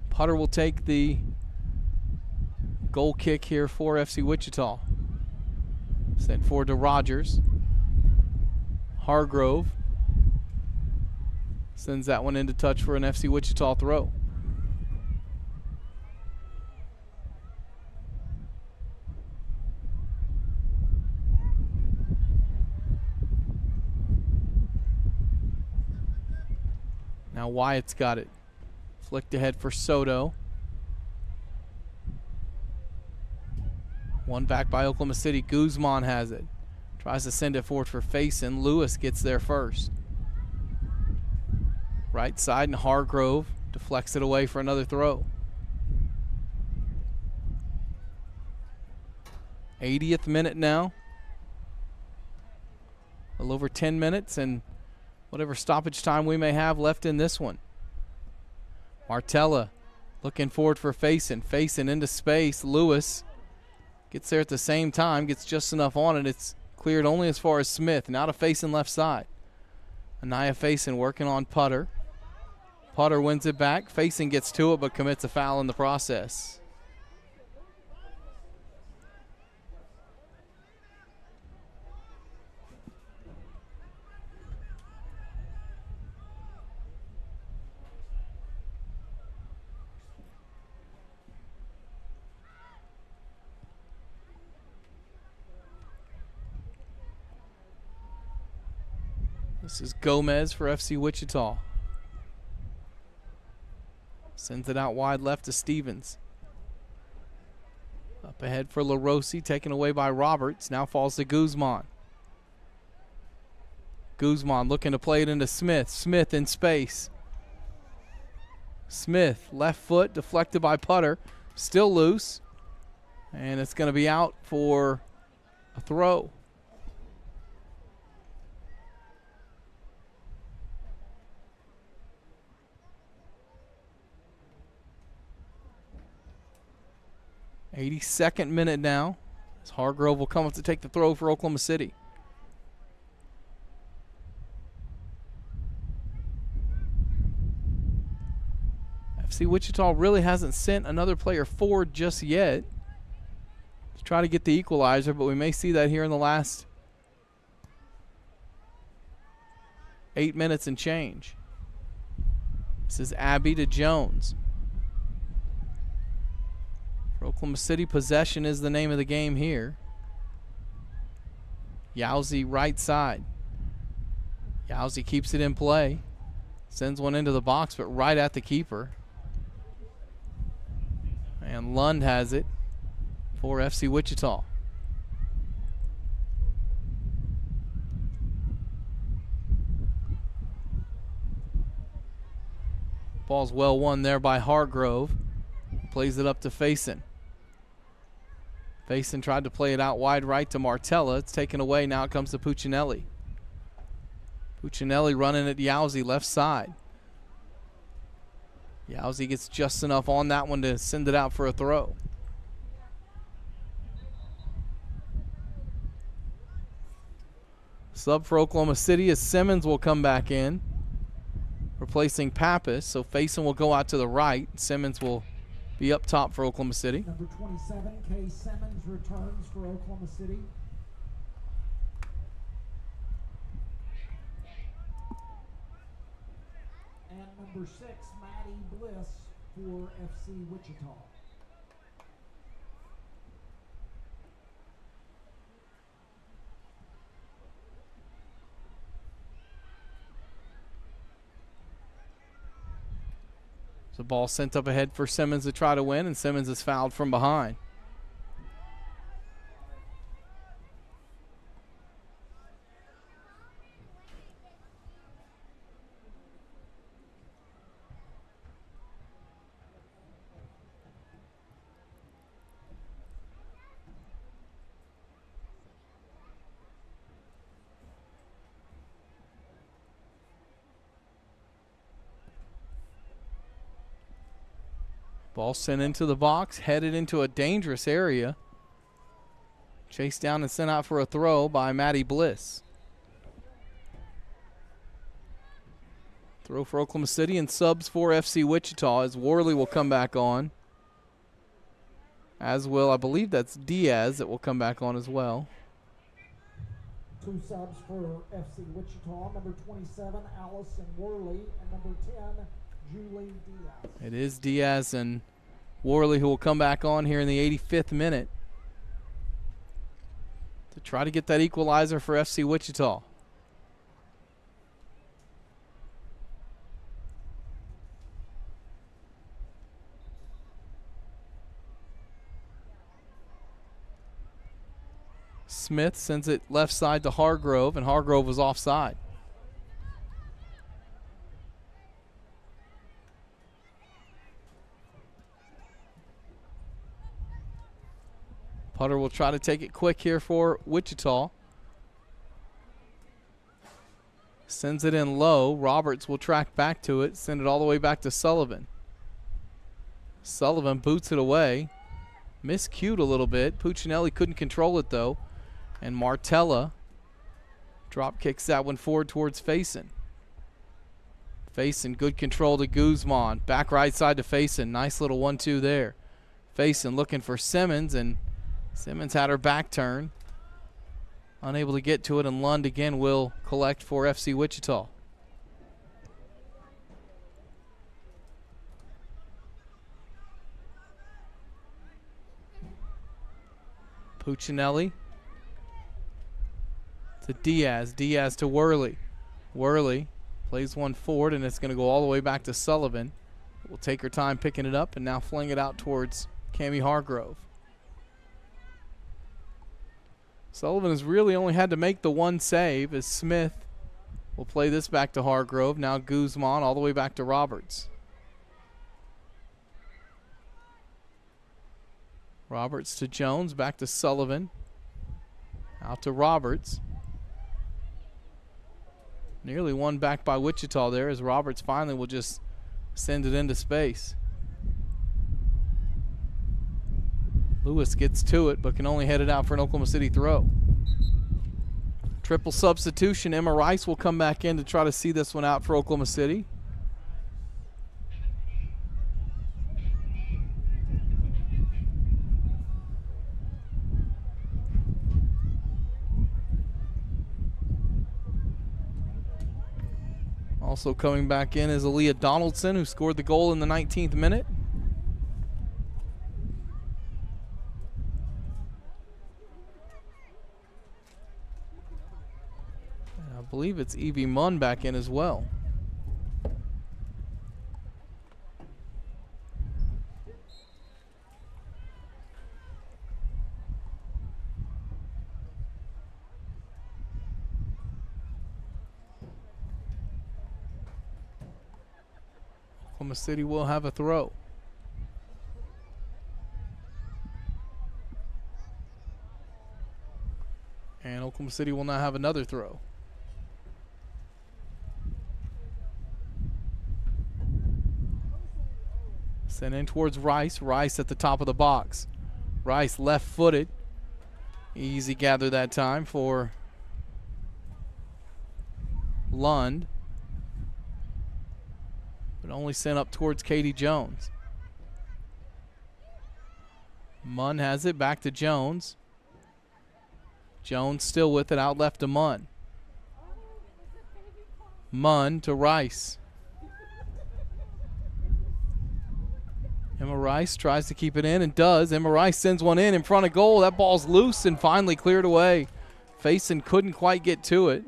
Putter will take the goal kick here for FC Wichita. Sent forward to Rogers. Hargrove sends that one into touch for an FC Wichita throw. Now Wyatt's got it. Flicked ahead for Soto. One back by Oklahoma City. Guzman has it. Tries to send it forward for Faison. Lewis gets there first. Right side, and Hargrove deflects it away for another throw. 80th minute now. A little over 10 minutes and whatever stoppage time we may have left in this one. Martella looking forward for Faison. Faison into space. Lewis gets there at the same time, gets just enough on it. It's cleared only as far as Smith. Now to Faison left side. Anaya Faison working on Putter. Putter wins it back. Faison gets to it but commits a foul in the process. This is Gomez for FC Wichita. Sends it out wide left to Stevens. Up ahead for LaRossi, taken away by Roberts. Now falls to Guzman. Guzman looking to play it into Smith. Smith in space. Smith, left foot, deflected by Putter. Still loose. And it's going to be out for a throw. '82nd minute now, as Hargrove will come up to take the throw for Oklahoma City. FC Wichita really hasn't sent another player forward just yet to try to get the equalizer, but we may see that here in the last 8 minutes and change. This is Abbey to Jones. For Oklahoma City, possession is the name of the game here. Yowzy right side. Yowzy keeps it in play. Sends one into the box, but right at the keeper. And Lund has it for FC Wichita. Ball's well won there by Hargrove. Plays it up to Faison. Faison tried to play it out wide right to Martella. It's taken away. Now it comes to Puccinelli. Puccinelli running at Yowzy left side. Yowzy gets just enough on that one to send it out for a throw. Sub for Oklahoma City as Simmons will come back in, replacing Pappas. So Faison will go out to the right. Simmons will be up top for Oklahoma City. Number 27, Kay Simmons, returns for Oklahoma City. And number 6, Maddie Bliss for FC Wichita. The ball sent up ahead for Simmons to try to win, and Simmons is fouled from behind. Ball sent into the box, headed into a dangerous area. Chased down and sent out for a throw by Maddie Bliss. Throw for Oklahoma City and subs for FC Wichita as Worley will come back on. As will, I believe that's Diaz that will come back on as well. 2 subs for FC Wichita, number 27, Allison Worley, and number 10, Julie Diaz. It is Diaz and Worley who will come back on here in the 85th minute to try to get that equalizer for FC Wichita. Smith sends it left side to Hargrove, and Hargrove was offside. Putter will try to take it quick here for Wichita. Sends it in low. Roberts will track back to it, send it all the way back to Sullivan. Sullivan boots it away. Miscued a little bit. Puccinelli couldn't control it though. And Martella drop kicks that one forward towards Faison. Faison, good control to Guzman. Back right side to Faison. Nice little 1-2 there. Faison looking for Simmons, and Simmons had her back turn. Unable to get to it, and Lund again will collect for FC Wichita. Puccinelli to Diaz. Diaz to Worley. Worley plays one forward, and it's going to go all the way back to Sullivan. Will take her time picking it up and now fling it out towards Cammie Hargrove. Sullivan has really only had to make the one save as Smith will play this back to Hargrove. Now Guzman all the way back to Roberts. Roberts to Jones, back to Sullivan. Out to Roberts. Nearly one back by Wichita there as Roberts finally will just send it into space. Lewis gets to it but can only head it out for an Oklahoma City throw. Triple substitution. Emma Rice will come back in to try to see this one out for Oklahoma City. Also coming back in is Aaliyah Donaldson, who scored the goal in the 19th minute. And I believe it's Evie Munn back in as well. Oklahoma City will have a throw. And Oklahoma City will now have another throw. Sent in towards Rice. Rice at the top of the box. Rice left-footed. Easy gather that time for Lund. But only sent up towards Katie Jones. Munn has it, back to Jones. Jones still with it, out left to Munn. Munn to Rice. Emma Rice tries to keep it in and does. Emma Rice sends one in front of goal. That ball's loose and finally cleared away. Faison couldn't quite get to it.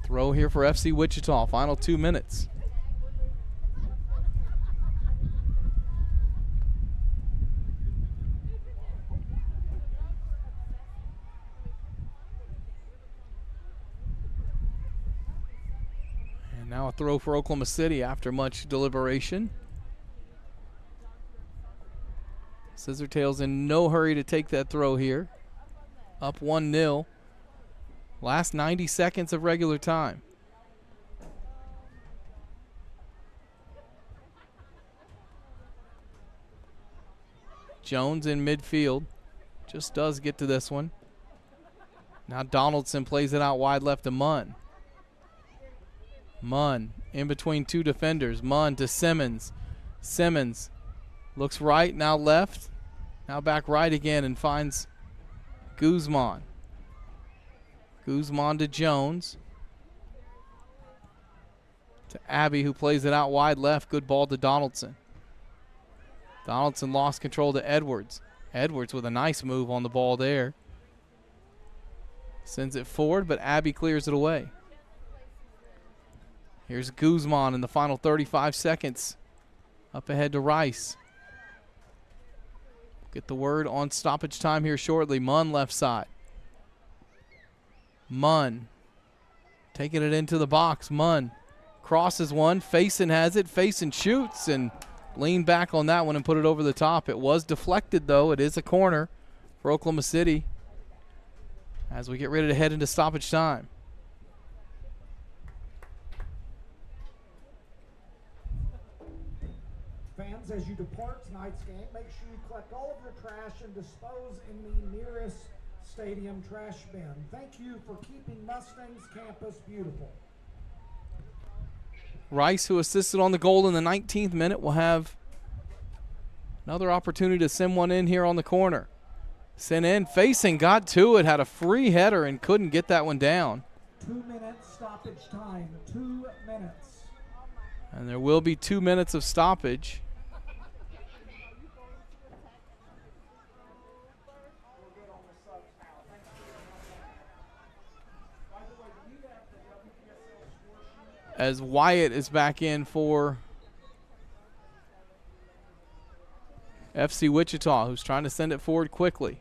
Throw here for FC Wichita, final 2 minutes. And now a throw for Oklahoma City after much deliberation. Scissortails in no hurry to take that throw here. Up 1-0. Last 90 seconds of regular time. Jones in midfield. Just does get to this one. Now Donaldson plays it out wide left to Munn. Munn in between two defenders. Munn to Simmons. Simmons looks right, now left. Now back right again and finds Guzman. Guzman to Jones. To Abby, who plays it out wide left. Good ball to Donaldson. Donaldson lost control to Edwards. Edwards with a nice move on the ball there. Sends it forward, but Abby clears it away. Here's Guzman in the final 35 seconds. Up ahead to Rice. Get the word on stoppage time here shortly. Munn left side. Munn taking it into the box. Munn crosses one. Faison has it. Faison shoots and lean back on that one and put it over the top. It was deflected, though. It is a corner for Oklahoma City as we get ready to head into stoppage time. Fans, as you depart tonight's game, make sure you collect all of your trash and dispose in the nearest stadium trash bin. Thank you for keeping Mustangs campus beautiful. Rice, who assisted on the goal in the 19th minute, will have another opportunity to send one in here on the corner. Sent in, Faison got to it, had a free header and couldn't get that one down. 2 minutes stoppage time, 2 minutes. And there will be 2 minutes of stoppage. As Wyatt is back in for FC Wichita, who's trying to send it forward quickly.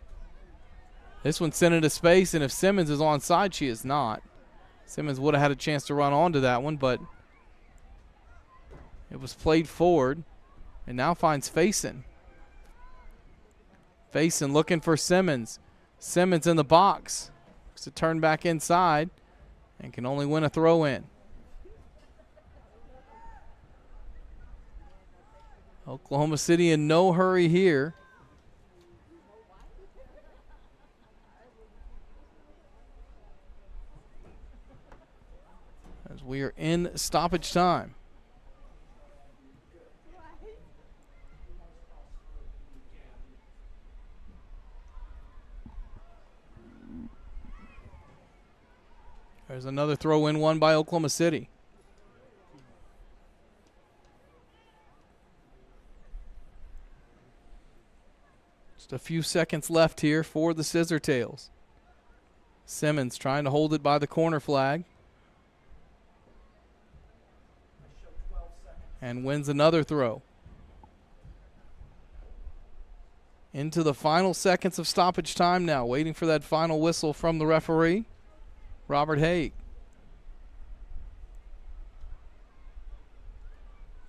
This one's sent into space, and if Simmons is onside, she is not. Simmons would have had a chance to run onto that one, but it was played forward and now finds Faison. Faison looking for Simmons. Simmons in the box. To turn back inside and can only win a throw in. Oklahoma City in no hurry here. As we are in stoppage time. There's another throw in one by Oklahoma City. Just a few seconds left here for the Scissor Tails. Simmons trying to hold it by the corner flag. And wins another throw. Into the final seconds of stoppage time now, waiting for that final whistle from the referee, Robert Haig.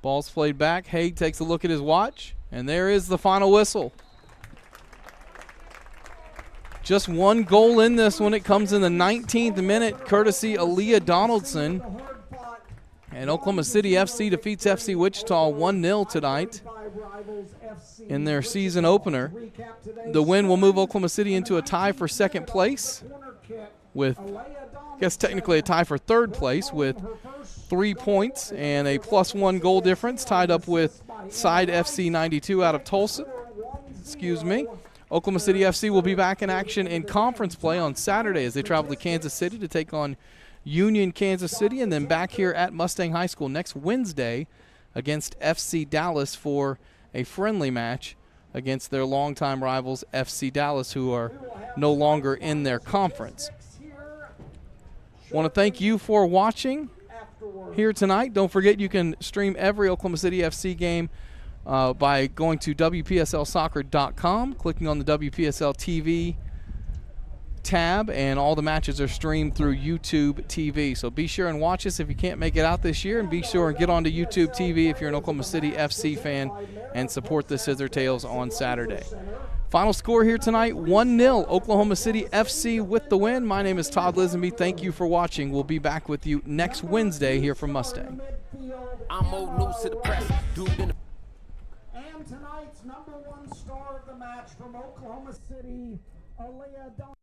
Ball's played back. Haig takes a look at his watch, and there is the final whistle. Just one goal in this one. It comes in the 19th minute, courtesy Aaliyah Donaldson. And Oklahoma City FC defeats FC Wichita 1-0 tonight in their season opener. The win will move Oklahoma City into a tie for second place with, I guess technically a tie for third place with 3 points and a +1 goal difference, tied up with side FC 92 out of Tulsa. Excuse me. Oklahoma City FC will be back in action in conference play on Saturday as they travel to Kansas City to take on Union Kansas City, and then back here at Mustang High School next Wednesday against FC Dallas for a friendly match against their longtime rivals FC Dallas, who are no longer in their conference. Want to thank you for watching here tonight. Don't forget you can stream every Oklahoma City FC game by going to WPSLsoccer.com, clicking on the WPSL TV tab, and all the matches are streamed through YouTube TV. So be sure and watch us if you can't make it out this year, and be sure and get onto YouTube TV if you're an Oklahoma City FC fan and support the Scissor Tails on Saturday. Final score here tonight, 1-0 Oklahoma City FC with the win. My name is Todd Lisenby. Thank you for watching. We'll be back with you next Wednesday here from Mustang. I'm old news to the press. Dude in the And tonight's #1 star of the match from Oklahoma City, Aaliyah Donaldson.